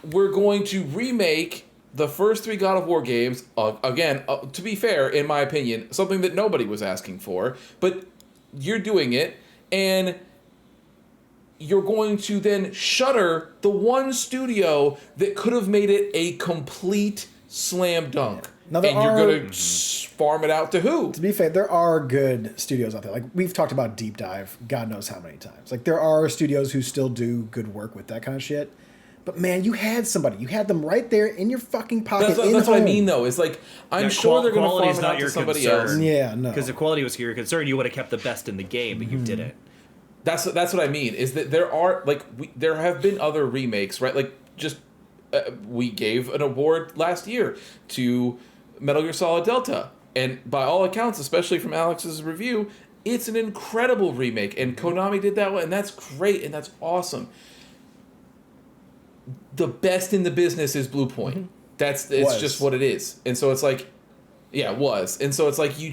we're going to remake the first 3 God of War games. Again, to be fair, in my opinion, something that nobody was asking for. But you're doing it, and you're going to then shutter the one studio that could have made it a complete slam dunk. Now, and there you're are- going to farm it out to who? To be fair, there are good studios out there. Like we've talked about Deep Dive, God knows how many times. Like there are studios who still do good work with that kind of shit. But man, you had somebody. You had them right there in your fucking pocket. That's what I home. mean, though. It's like, I'm Yeah, sure they're going to farm quality's it not out your to somebody concern. else. Yeah, no. Because if quality was your concern, you would have kept the best in the game, but you didn't. That's what I mean. Is that there are there have been other remakes, right? Like just we gave an award last year to Metal Gear Solid Delta, and by all accounts, especially from Alex's review, it's an incredible remake, and Konami did that one, and that's great, and that's awesome. The best in the business is Blue Point. It's just what it is, and so it's like, yeah, it was, and so it's like you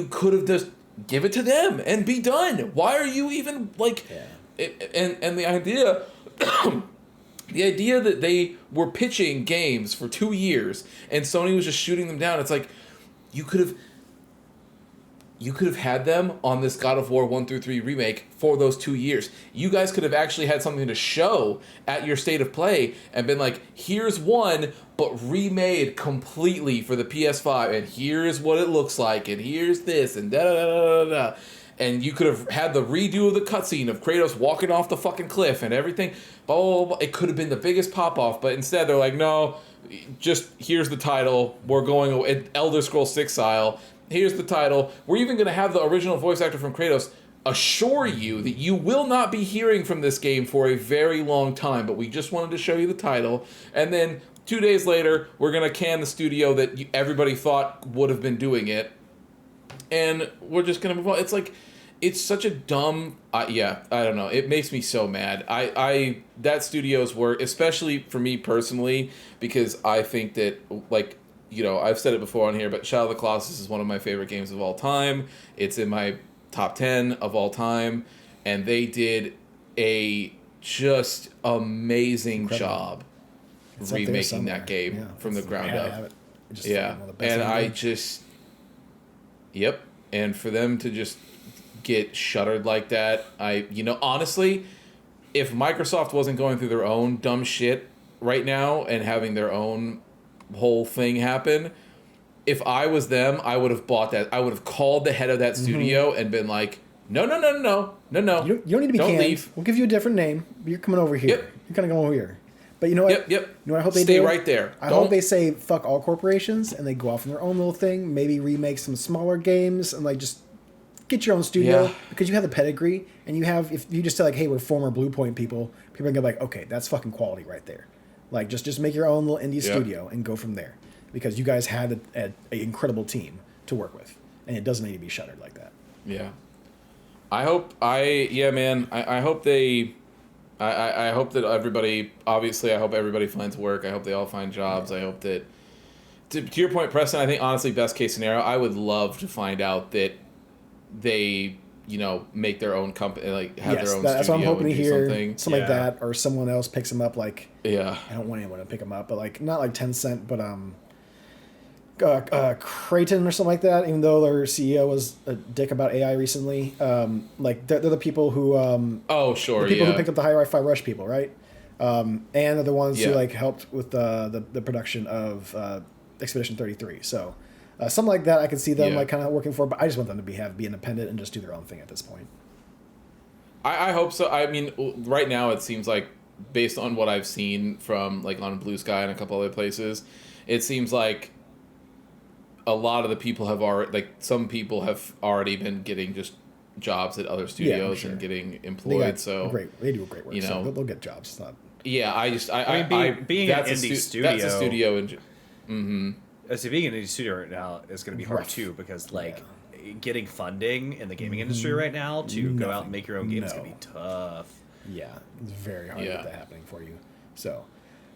could have just give it to them and be done. Why are you even like? Yeah. And the idea, the idea that they were pitching games for 2 years and Sony was just shooting them down. It's like you could have had them on this God of War 1 through 3 remake for those 2 years. You guys could have actually had something to show at your State of Play and been like, here's one, but remade completely for the PS5, and here's what it looks like, and here's this, and da da da da da. and you could have had the redo of the cutscene of Kratos walking off the fucking cliff and everything. Blah, blah, blah. It could have been the biggest pop-off, but instead they're like, no, just here's the title. We're going Elder Scrolls 6 style. Here's the title. We're even going to have the original voice actor from Kratos assure you that you will not be hearing from this game for a very long time, but we just wanted to show you the title. And then 2 days later, we're going to can the studio that everybody thought would have been doing it. And we're just going to move on. It's like, it's such a dumb, I don't know. It makes me so mad. That studio's work, especially for me personally, because I think that, like, I've said it before on here, but Shadow of the Colossus is one of my favorite games of all time. It's in my top 10 of all time, and they did a just amazing job remaking that game from the ground up. And for them to just get shuttered like that, honestly, if Microsoft wasn't going through their own dumb shit right now and having their own whole thing happen, if I was them, I would have bought that. I would have called the head of that studio and been like, no. You don't need to be canned. Leave. We'll give you a different name. You're coming over here. Yep. You're going to come over here. But you know what? Yep. You know what I hope they do? Stay right there. I hope they say fuck all corporations and they go off on their own little thing. Maybe remake some smaller games and like just get your own studio because you have the pedigree and you have. If you just say like, hey, we're former Blue Point people are gonna be like, okay, that's fucking quality right there. Like just make your own little indie studio and go from there because you guys had an incredible team to work with and it doesn't need to be shuttered like that. Yeah. I hope they. I hope that everybody, obviously, I hope everybody finds work. I hope they all find jobs. I hope that, to your point, Preston, I think, honestly, best case scenario, I would love to find out that they, make their own company, like, have their own that's studio. what I'm hoping to hear. Something like Yeah. that, or someone else picks them up, like, Yeah. I don't want anyone to pick them up, but, like, not like Tencent, but, Creighton or something like that, even though their CEO was a dick about AI recently. Like they're the people who the people who picked up the Hi-Fi Rush people, right? And they're the ones who like helped with the production of Expedition 33. So something like that I could see them like kind of working for, but I just want them to be independent and just do their own thing at this point. I hope so. I mean, right now it seems like, based on what I've seen from like on Blue Sky and a couple other places, it seems like a lot of the people some people have already been getting just jobs at other studios and getting employed. They do great work. So they'll get jobs. It's not. Yeah, being an indie studio. That's a studio. So being an indie studio right now is going to be hard too because getting funding in the gaming industry right now to go out and make your own games is going to be tough. Yeah, it's very hard to get that happening for you. So,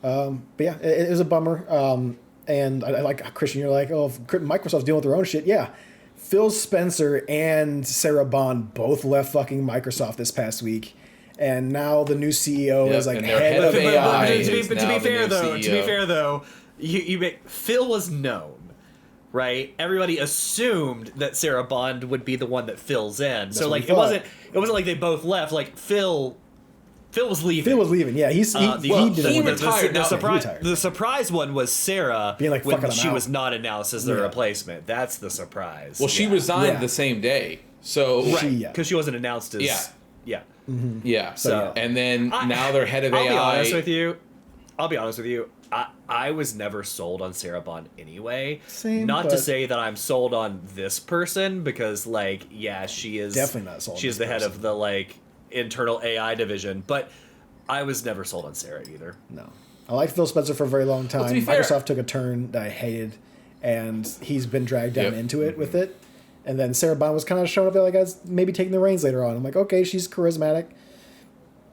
but yeah, it is a bummer. And I like, Christian, you're like, oh, Microsoft's dealing with their own shit. Yeah. Phil Spencer and Sarah Bond both left fucking Microsoft this past week. And now the new CEO is like head of AI. To be fair though, Phil was known, right? Everybody assumed that Sarah Bond would be the one that fills in. That's so like it wasn't like they both left. Like Phil was leaving. Yeah, he retired. The surprise one was Sarah being like, when she was not announced as the replacement. That's the surprise. Well, she resigned the same day, so because she wasn't announced as So and then now they're head of AI. I'll be honest with you. I was never sold on Sarah Bond anyway. To say that I'm sold on this person because she is definitely not sold. She's the head of the internal AI division, but I was never sold on Sarah either. No. I liked Phil Spencer for a very long time. Well, to be fair, Microsoft took a turn that I hated, and he's been dragged down into it with it. And then Sarah Bond was kind of showing up there like as maybe taking the reins later on. I'm like, okay, she's charismatic.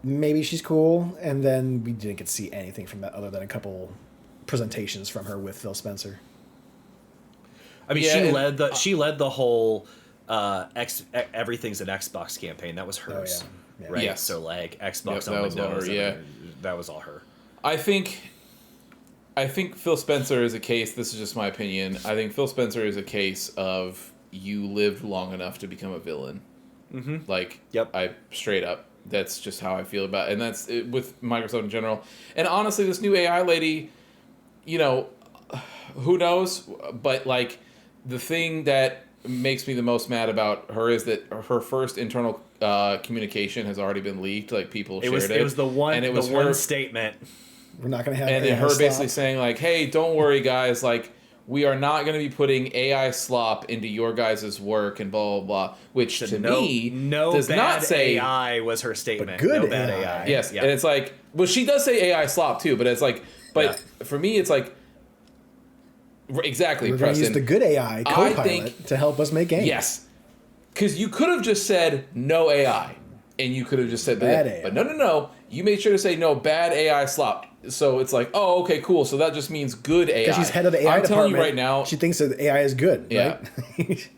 Maybe she's cool. And then we didn't get to see anything from that other than a couple presentations from her with Phil Spencer. I mean, she led the whole everything's an Xbox campaign. That was hers. Oh, yeah. Right. Yes. So Xbox on Windows. That was all her. I think Phil Spencer is a case. This is just my opinion. I think Phil Spencer is a case of you lived long enough to become a villain. Mm-hmm. I straight up. That's just how I feel about it. And that's it with Microsoft in general. And honestly, this new AI lady, who knows? But the thing that makes me the most mad about her is that her first internal communication has already been leaked. Like people shared it. It was the one. And it the was one her statement. We're not going to have and AI her slop. basically saying like, "Hey, don't worry, guys. Like, we are not going to be putting AI slop into your guys' work and blah blah blah." Which to me does bad not say AI was her statement. But good no bad AI. AI. yes. Yeah. And it's like, well, she does say AI slop too, but it's like, for me, it's like. Exactly, We're going to use the good AI Copilot to help us make games. Yes. Because you could have just said no AI, and you could have just said bad that. AI. But no. You made sure to say no, bad AI slop. So it's like, oh, okay, cool. So that just means good AI. Because she's head of the AI I'm department. telling you right now, she thinks that AI is good, Yeah. right?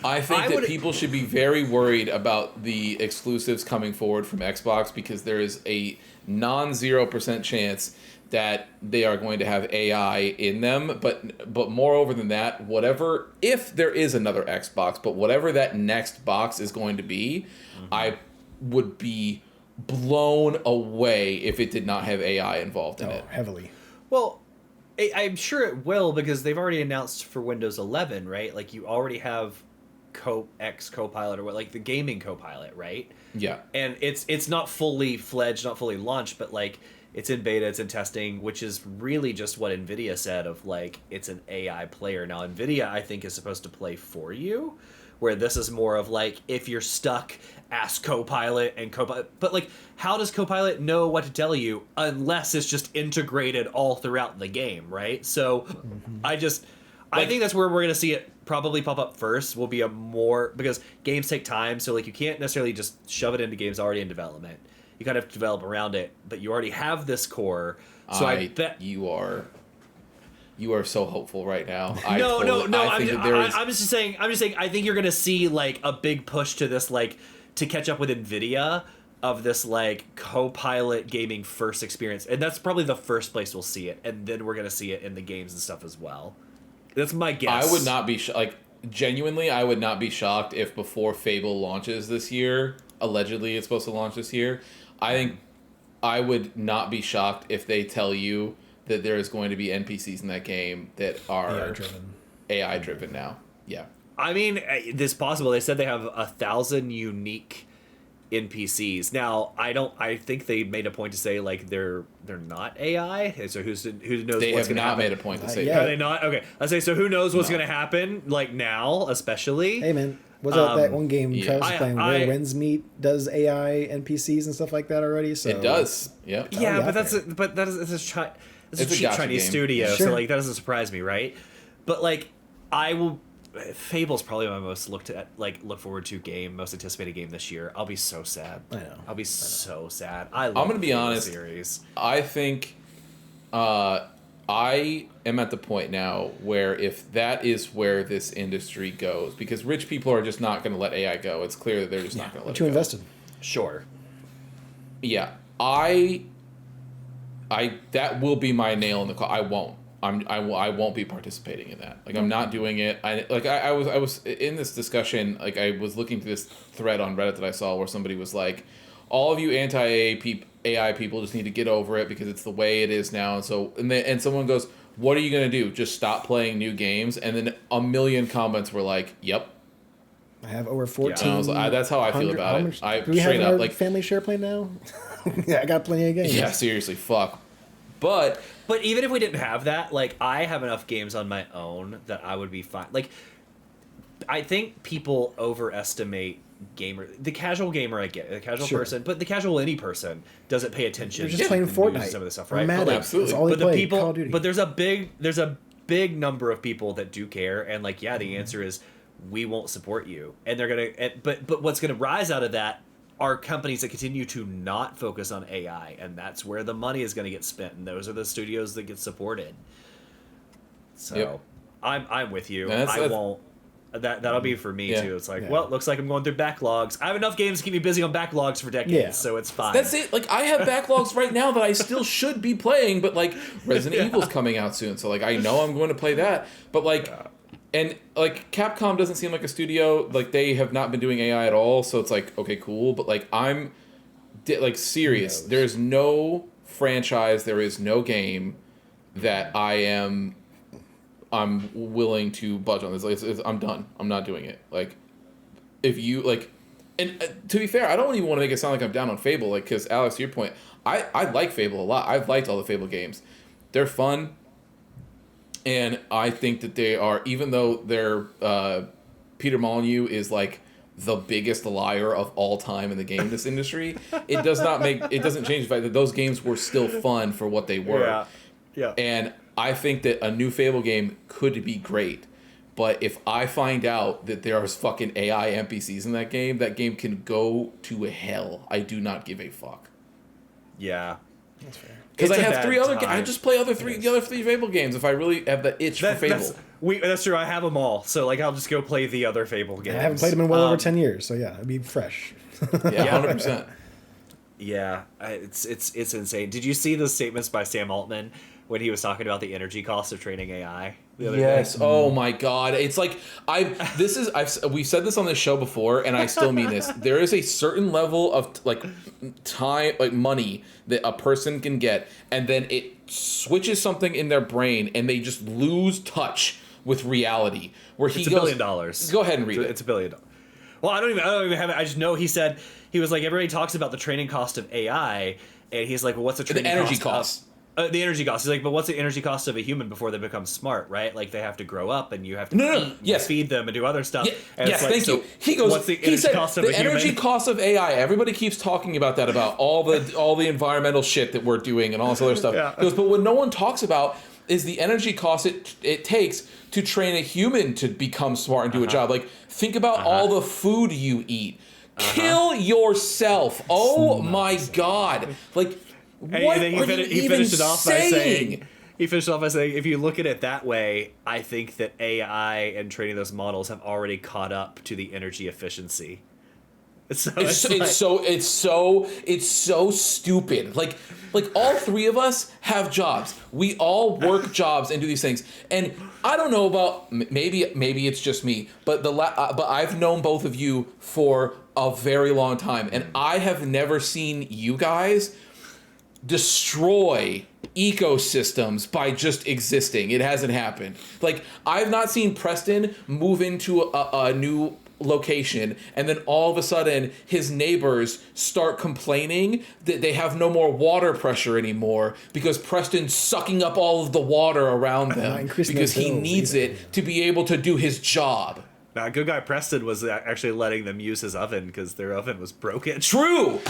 I think that people should be very worried about the exclusives coming forward from Xbox because there is a non-0% chance that they are going to have AI in them, but moreover than that, whatever, if there is another Xbox, but whatever that next box is going to be, I would be blown away if it did not have AI involved in it. Heavily. Well, I'm sure it will because they've already announced for Windows 11, right? Like you already have Copilot or what, like the gaming Copilot, right? Yeah. And it's not fully fledged, not fully launched, but like it's in beta, it's in testing, which is really just what NVIDIA said of like it's an AI player. Now NVIDIA I think is supposed to play for you, where this is more of like if you're stuck, ask Copilot and Copilot. But like how does Copilot know what to tell you unless it's just integrated all throughout the game, right? So I think that's where we're going to see it probably pop up first. Will be a more, because games take time, so like you can't necessarily just shove it into games already in development. You kind of have to develop around it, but you already have this core. So I bet you are so hopeful right now. No. I'm just saying. I think you're gonna see like a big push to this, like to catch up with NVIDIA of this like Copilot gaming first experience, and that's probably the first place we'll see it, and then we're gonna see it in the games and stuff as well. That's my guess. I would not be genuinely. I would not be shocked if before Fable launches this year, allegedly it's supposed to launch this year. I think I would not be shocked if they tell you that there is going to be NPCs in that game that are AI driven now. Yeah. I mean, this is possible. They said they have 1,000 unique NPCs. Now, I think they made a point to say like they're not AI. So who knows they what's going to happen? They have not made a point to say yet. that. Are they not? Okay. I say so. Who knows what's going to happen? Like now, especially. Hey man, was that one game Travis was playing where Wren's Meat does AI NPCs and stuff like that already? So it does. Yeah. Yeah, but that's it's a cheap Chinese studio, Sure. so like that doesn't surprise me, right? But like I will. Fable's probably my most look forward to game, most anticipated game this year. I'll be so sad. I know. I'll be so sad. I'm gonna be Fable honest. Series. I think I am at the point now where if that is where this industry goes, because rich people are just not going to let AI go. It's clear that they're just not going to let it too go. invested. Sure. Yeah, I that will be my nail in the coffin. I won't be participating in that. Like I'm not doing it. I was in this discussion. Like I was looking through this thread on Reddit that I saw where somebody was like, all of you anti-AI people just need to get over it because it's the way it is now. And someone goes, what are you gonna do? Just stop playing new games? And then a million comments were like, yep. I have over 14. Yeah. And I was like, that's how I feel about it. I do we straight have up our like family share play now? Yeah, I got plenty of games. yeah, seriously, fuck. But even if we didn't have that, like I have enough games on my own that I would be fine. Like I think people overestimate the casual gamer. I get it, the casual person, but the casual any person doesn't pay attention. They're just playing to Fortnite. Some of this stuff, right? Madden. But, like, absolutely. That's all they but the play, people, Call of Duty. but there's a big number of people that do care, and like the answer is we won't support you, and they're gonna. But what's gonna rise out of that are companies that continue to not focus on AI, and that's where the money is gonna get spent, and those are the studios that get supported. So Yep. I'm with you. That's Won't. That'll be for me Yeah. too. It's like, Yeah. well, it looks like I'm going through backlogs. I have enough games to keep me busy on backlogs for decades, Yeah. so it's fine. that's it. Like I have backlogs right now that I still should be playing, but like Resident Evil's coming out soon, so like I know I'm going to play that. But like, and like Capcom doesn't seem like a studio. Like they have not been doing AI at all, so it's like okay, cool. But like I'm, like serious. There's no franchise. There is no game that I am I'm willing to budge on this. Like, I'm done. I'm not doing it. Like, if you like, and to be fair, I don't even want to make it sound like I'm down on Fable. Like, because Alex, to your point, I like Fable a lot. I've liked all the Fable games. They're fun, and I think that they are, even though they're Peter Molyneux is like the biggest liar of all time in the game industry. It doesn't change the fact that those games were still fun for what they were. Yeah. And I think that a new Fable game could be great. But if I find out that there's fucking AI NPCs in that game can go to hell. I do not give a fuck. Yeah. That's fair. Because I have three other games. I just play the other three Fable games if I really have the itch for Fable. That's true. I have them all. So like, I'll just go play the other Fable games. I haven't played them in well over 10 years, so yeah, it'd be fresh. Yeah, 100%. Yeah, it's insane. Did you see the statements by Sam Altman when he was talking about the energy cost of training AI the other day? Oh my God. It's like we've said this on this show before, and I still mean this. There is a certain level of like time, like money that a person can get, and then it switches something in their brain, and they just lose touch with reality. Where he It's $1 billion. Go ahead and read it. It's $1 billion. Well, I don't even have it. I just know he said, he was like, everybody talks about the training cost of AI, and he's like, well, what's the training energy cost? The energy cost. He's like, but what's the energy cost of a human before they become smart, right? Like, they have to grow up, and you have to feed them and do other stuff. And yes, like, thank you. He goes, what's the energy cost of a human? The energy cost of AI. Everybody keeps talking about that, about all the environmental shit that we're doing and all this other stuff. Yeah. He goes, but what no one talks about is the energy cost it takes to train a human to become smart and do a job. Like, think about all the food you eat. Kill yourself. Oh my God. Like, what are you even saying? He finished it off by saying, if you look at it that way, I think that AI and training those models have already caught up to the energy efficiency. It's so stupid. Like all three of us have jobs. We all work jobs and do these things. And I don't know about, maybe it's just me, but but I've known both of you for a very long time, and I have never seen you guys destroy ecosystems by just existing. It hasn't happened. Like, I've not seen Preston move into a new location and then all of a sudden his neighbors start complaining that they have no more water pressure anymore because Preston's sucking up all of the water around them because he needs it to be able to do his job. Now, good guy Preston was actually letting them use his oven because their oven was broken. True.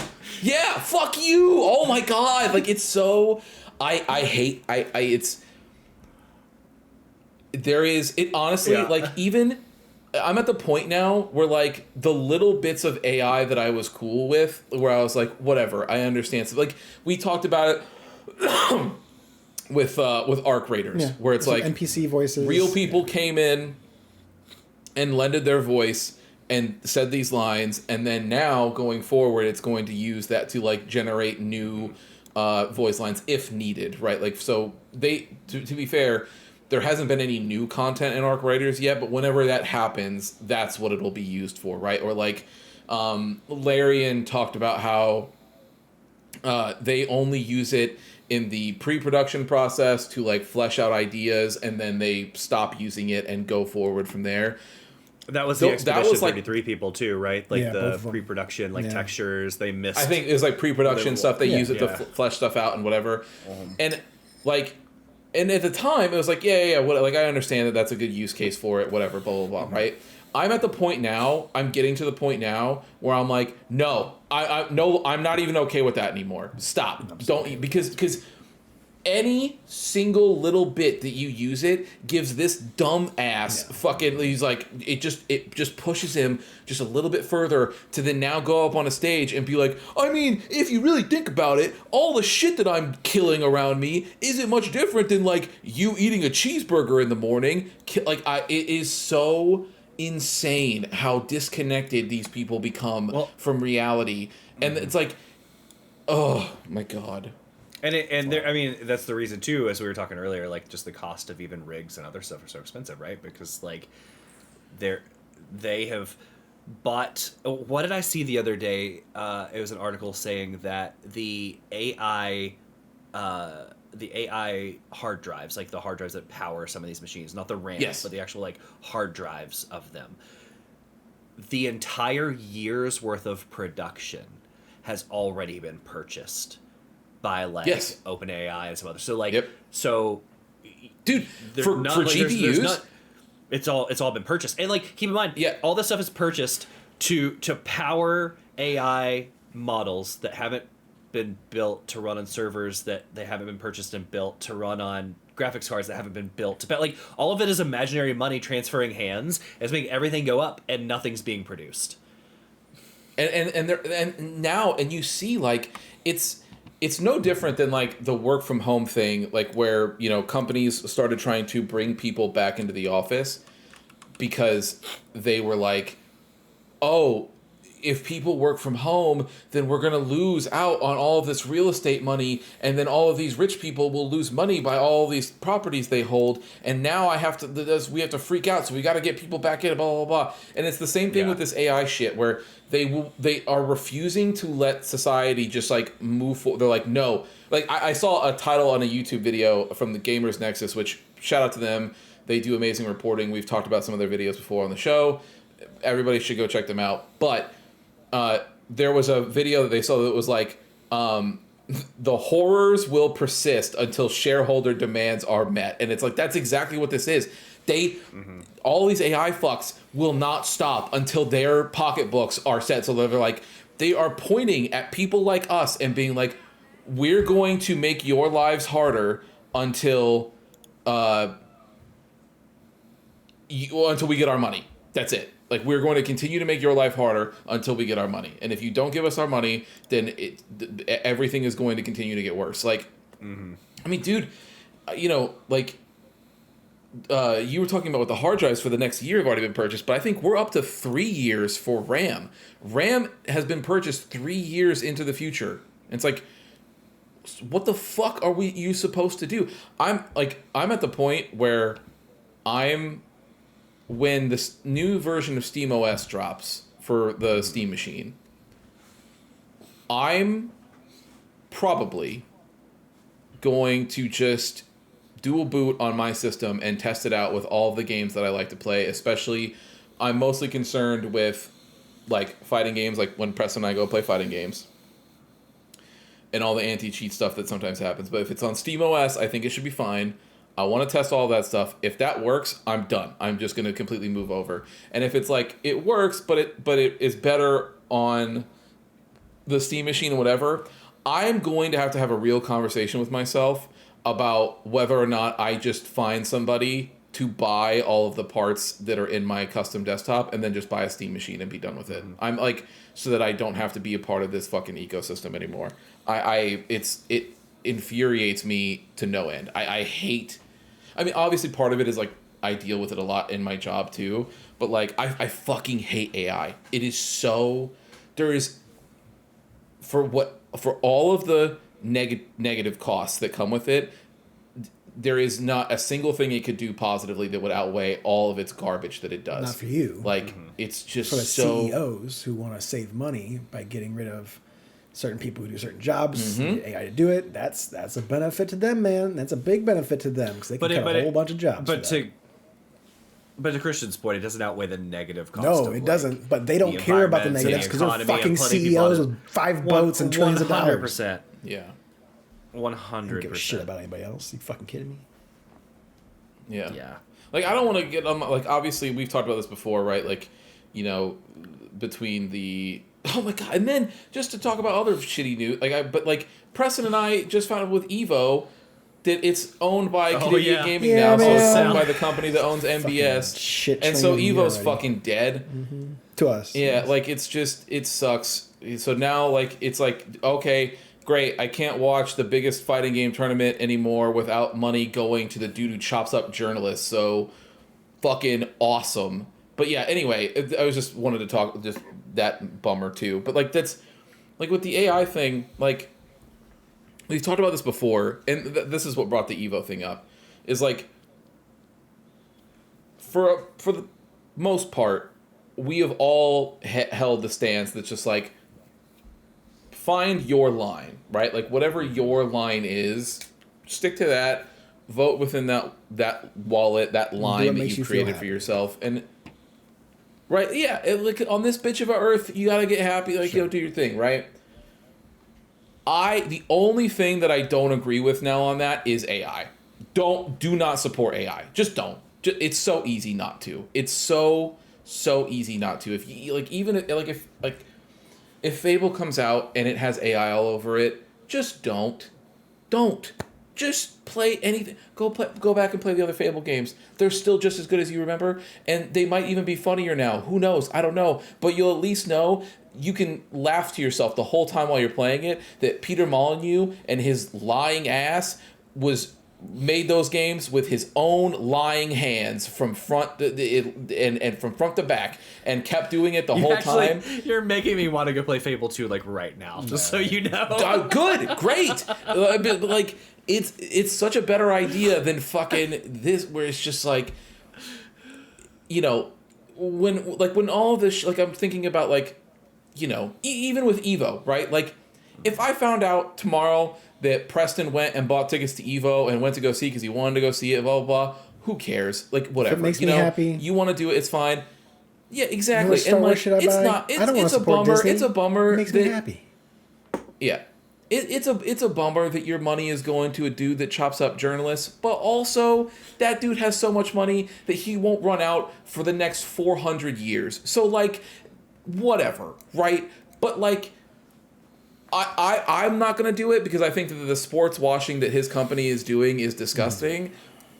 Yeah. Fuck you. Oh my God. Like, it's so. Honestly, like, even. I'm at the point now where, like, the little bits of AI that I was cool with, where I was like, whatever, I understand. So, like, we talked about it with Arc Raiders, where it's like NPC voices. Real people came in and lended their voice and said these lines, and then now going forward, it's going to use that to like generate new voice lines if needed, right? Like, so to be fair, there hasn't been any new content in Arc Raiders yet, but whenever that happens, that's what it'll be used for, right? Or like Larian talked about how they only use it in the pre-production process to like flesh out ideas, and then they stop using it and go forward from there. That was the Expedition 33 people too, right? Like the pre-production, like textures, they missed. I think it was like pre-production stuff. They use it to flesh stuff out and whatever. And like, and at the time it was like, like I understand that that's a good use case for it, whatever, blah, blah, blah, right? I'm at the point now, I'm getting to the point now where I'm like, no, I'm not even okay with that anymore. Stop. Don't, because any single little bit that you use it gives this dumb ass fucking, he's like, it just pushes him just a little bit further to then now go up on a stage and be like, I mean, if you really think about it, all the shit that I'm killing around me isn't much different than like you eating a cheeseburger in the morning. Like, it is so insane how disconnected these people become from reality. And it's like, oh my God. And I mean, that's the reason too, as we were talking earlier, like just the cost of even rigs and other stuff are so expensive, right? Because like they have bought. What did I see the other day? It was an article saying that the AI the AI hard drives, like the hard drives that power some of these machines, not the RAM, Yes. but the actual like hard drives of them. The entire year's worth of production has already been purchased by like Yes. OpenAI and some others. So like, Yep. so Dude, for like, GPUs, it's all been purchased. And like, keep in mind, Yeah. all this stuff is purchased to power AI models that haven't been built to run on servers, that they haven't been purchased and built to run on graphics cards that haven't been built to like all of it is imaginary money transferring hands. It's making everything go up and nothing's being produced. And now you see like it's no different than like the work from home thing, like where, you know, companies started trying to bring people back into the office because they were like, oh, if people work from home, then we're going to lose out on all of this real estate money, and then all of these rich people will lose money by all these properties they hold, and now we have to freak out, so we got to get people back in, blah, blah, blah. And it's the same thing with this AI shit, where they are refusing to let society just, like, move forward. They're like, no. Like, I saw a title on a YouTube video from the Gamers Nexus, which, shout out to them. They do amazing reporting. We've talked about some of their videos before on the show. Everybody should go check them out. But there was a video that they saw that was like, the horrors will persist until shareholder demands are met. And it's like, that's exactly what this is. All these AI fucks will not stop until their pocketbooks are set. So they're like, they are pointing at people like us and being like, we're going to make your lives harder until we get our money. That's it. Like, we're going to continue to make your life harder until we get our money. And if you don't give us our money, then everything is going to continue to get worse. Like, I mean, dude, you know, like, you were talking about with the hard drives for the next year have already been purchased, but I think we're up to 3 years for RAM. RAM has been purchased 3 years into the future. And it's like, what the fuck are you supposed to do? I'm at the point where when this new version of SteamOS drops for the Steam machine, I'm probably going to just dual boot on my system and test it out with all of the games that I like to play. Especially, I'm mostly concerned with like fighting games, like when Preston and I go play fighting games, and all the anti-cheat stuff that sometimes happens. But if it's on SteamOS, I think it should be fine. I want to test all that stuff. If that works, I'm done. I'm just going to completely move over. And if it's like it works, but it is better on the Steam machine or whatever, I'm going to have a real conversation with myself about whether or not I just find somebody to buy all of the parts that are in my custom desktop and then just buy a Steam machine and be done with it. I'm like, so that I don't have to be a part of this fucking ecosystem anymore. It infuriates me to no end. I hate. I mean, obviously, part of it is like I deal with it a lot in my job too. But like, I fucking hate AI. It is so. There is for all of the negative costs that come with it. There is not a single thing it could do positively that would outweigh all of its garbage that it does. Not for you. Like, it's just for the so. CEOs who want to save money by getting rid of certain people who do certain jobs, get AI to do it. That's a benefit to them, man. That's a big benefit to them because they can cut a whole bunch of jobs. But to Christian's point, it doesn't outweigh the negative cost. No, it doesn't. But they don't care about the negatives because they're fucking CEOs with 5 boats and trillions of dollars. 100%. Yeah. 100%. I don't give a shit about anybody else. You fucking kidding me? Yeah. Yeah. Like, I don't want to get on, like, obviously we've talked about this before, right? Like, you know, between the, oh my God. And then just to talk about other shitty news, like Preston and I just found out with Evo that it's owned by Canadian Gaming now. So it's owned by the company that owns MBS. Shit, and so Evo's fucking dead. To us. Yeah, yes. like, it's just, it sucks. So now, like, it's like, okay, great, I can't watch the biggest fighting game tournament anymore without money going to the dude who chops up journalists. So fucking awesome. But yeah, anyway, I was just wanted to talk just that bummer too. But like, that's like with the AI thing, like we've talked about this before, and this is what brought the Evo thing up, is like for the most part, we have all held the stance that's just like, find your line, right? Like, whatever your line is, stick to that. Vote within that wallet, that line that you created for yourself, and right, yeah, like on this bitch of a earth, you gotta get happy, like do your thing, right? The only thing that I don't agree with now on that is AI. Do not support AI. Just don't. It's so easy not to. It's so easy not to. If you like, even if Fable comes out and it has AI all over it, just don't. Just play anything. Go back and play the other Fable games. They're still just as good as you remember, and they might even be funnier now. Who knows? I don't know. But you'll at least know you can laugh to yourself the whole time while you're playing it that Peter Molyneux and his lying ass made those games with his own lying hands from front and from front to back, and kept doing it the whole time. You're making me want to go play Fable 2 like right now, just so you know. Good, great. Like it's such a better idea than fucking this, where it's just like, when all of this, like I'm thinking about even with Evo, right? Like if I found out tomorrow that Preston went and bought tickets to Evo and went to go see because he wanted to go see it, blah, blah, blah. Who cares? Like, whatever. If it makes me happy. You want to do it, it's fine. Yeah, exactly. Star Wars should I buy? I don't want to support bummer. Disney. It's a bummer. It makes me happy. Yeah. It's a bummer that your money is going to a dude that chops up journalists, but also that dude has so much money that he won't run out for the next 400 years. So, like, whatever, right? But, like, I'm not going to do it because I think that the sports washing that his company is doing is disgusting.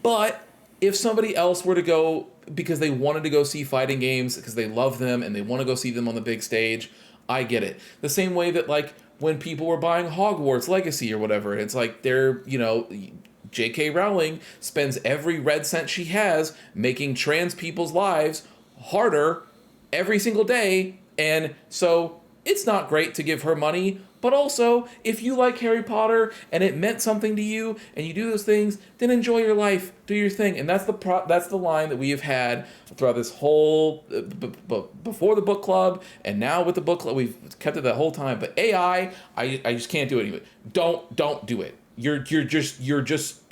But if somebody else were to go because they wanted to go see fighting games because they love them and they want to go see them on the big stage, I get it. The same way that, like, when people were buying Hogwarts Legacy or whatever, it's like they're, J.K. Rowling spends every red cent she has making trans people's lives harder every single day. And so it's not great to give her money. But also, if you like Harry Potter and it meant something to you and you do those things, then enjoy your life, do your thing. And that's the line that we have had throughout this whole before the book club and now with the book club. We've kept it that whole time. But AI, I just can't do it anymore. Don't do it. You're just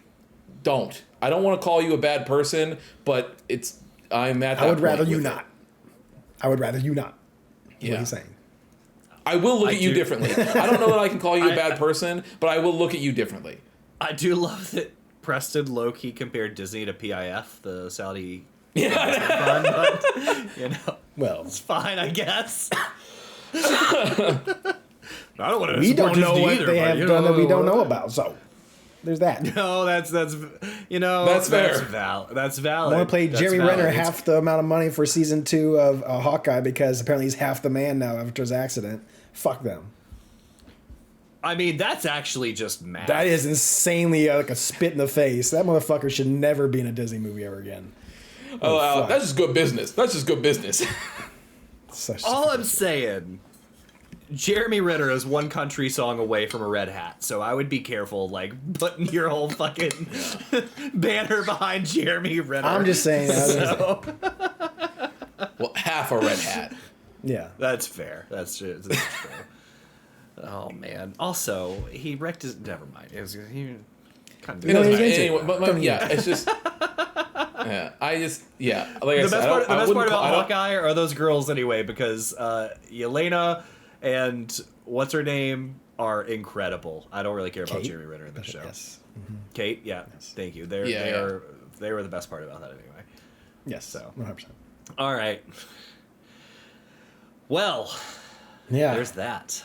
don't. I don't want to call you a bad person, but I'm at that I would rather point you with not. I would rather you not. Yeah. What he's saying. I will look at you differently. I don't know that I can call you a bad person, but I will look at you differently. I do love that Preston low-key compared Disney to PIF, the Saudi fund, but, well, it's fine, I guess. I don't want to. We don't know what either, they have done that we don't know about, so there's that. No, that's fair. That's valid. I want to play Jeremy Renner half the amount of money for season 2 of Hawkeye because apparently he's half the man now after his accident. Fuck them. I mean, that's actually just mad. That is insanely like a spit in the face. That motherfucker should never be in a Disney movie ever again. That's just good business. All I'm saying, Jeremy Renner is one country song away from a red hat, so I would be careful, like, putting your whole fucking banner behind Jeremy Renner. I'm just saying. Well, half a red hat. Yeah. That's fair. That's true. Oh, man. Also, he wrecked his... Never mind. He kind of... Anyway, but yeah, it's just... Yeah, like the best part about Hawkeye are those girls anyway, because Yelena and what's her name are incredible. I don't really care about Jeremy Renner in the show. Yes. Mm-hmm. Kate, yeah, yes. Thank you. They were the best part about that anyway. Yes, so 100%. All right. Well, yeah, there's that.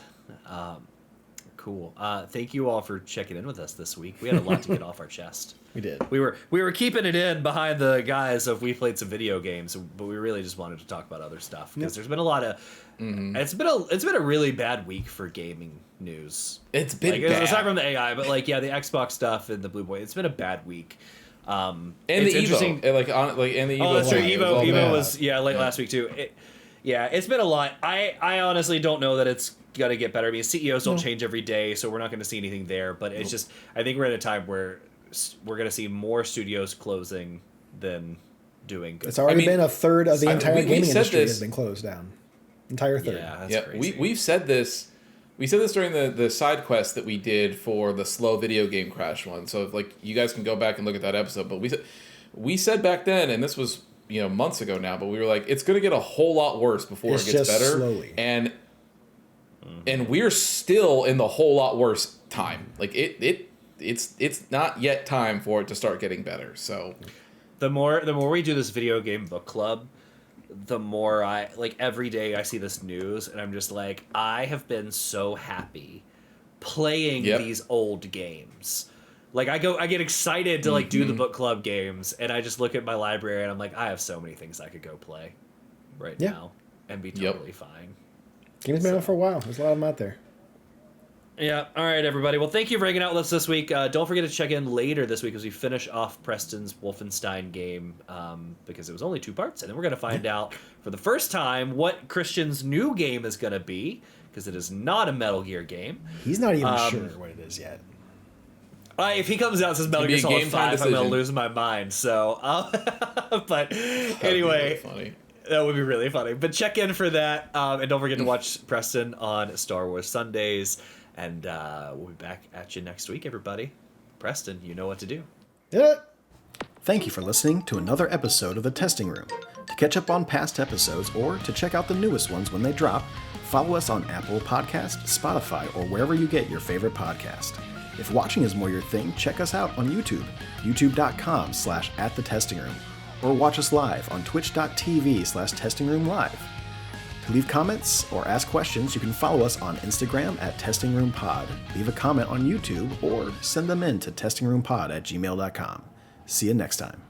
Cool. Thank you all for checking in with us this week. We had a lot to get off our chest. We did. We were keeping it in behind the guise of we played some video games, but we really just wanted to talk about other stuff because there's been a lot of. It's been a really bad week for gaming news. It's been bad. Aside from the AI, but the Xbox stuff and the Blue Boy, it's been a bad week. And the Evo, and the Evo. Oh, that's true. Evo was late last week too. It's been a lot. I honestly don't know that it's gonna get better. I mean, CEOs don't change every day, so we're not gonna see anything there. But it's just, I think we're at a time where we're gonna see more studios closing than doing good. It's already been a third of the entire gaming industry has been closed down. Entire third. Yeah, that's crazy. We've said this We said this during the side quest that we did for the slow video game crash one. So like you guys can go back and look at that episode. But we said back then, and this was months ago now, but we were like, it's going to get a whole lot worse before it gets better. Slowly. And we're still in the whole lot worse time. Like it's not yet time for it to start getting better. So the more we do this video game book club, the more I like every day I see this news and I'm just like, I have been so happy playing these old games. Like I get excited to like do the book club games and I just look at my library and I'm like, I have so many things I could go play right now and be totally fine. Game's been out for a while. There's a lot of them out there. Yeah. All right, everybody. Well, thank you for hanging out with us this week. Don't forget to check in later this week as we finish off Preston's Wolfenstein game because it was only 2 parts. And then we're going to find out for the first time what Christian's new game is going to be because it is not a Metal Gear game. He's not even sure what it is yet. If he comes out and says Metal Gear Solid 5, I'm going to lose my mind. So, but anyway. Funny. That would be really funny. But check in for that. And don't forget to watch Preston on Star Wars Sundays. And we'll be back at you next week, everybody. Preston, you know what to do. Yeah. Thank you for listening to another episode of The Testing Room. To catch up on past episodes or to check out the newest ones when they drop, follow us on Apple Podcasts, Spotify, or wherever you get your favorite podcast. If watching is more your thing, check us out on YouTube, youtube.com/@thetestingroom, or watch us live on twitch.tv/testingroomlive. To leave comments or ask questions, you can follow us on Instagram @testingroompod, leave a comment on YouTube, or send them in to testingroompod@gmail.com. See you next time.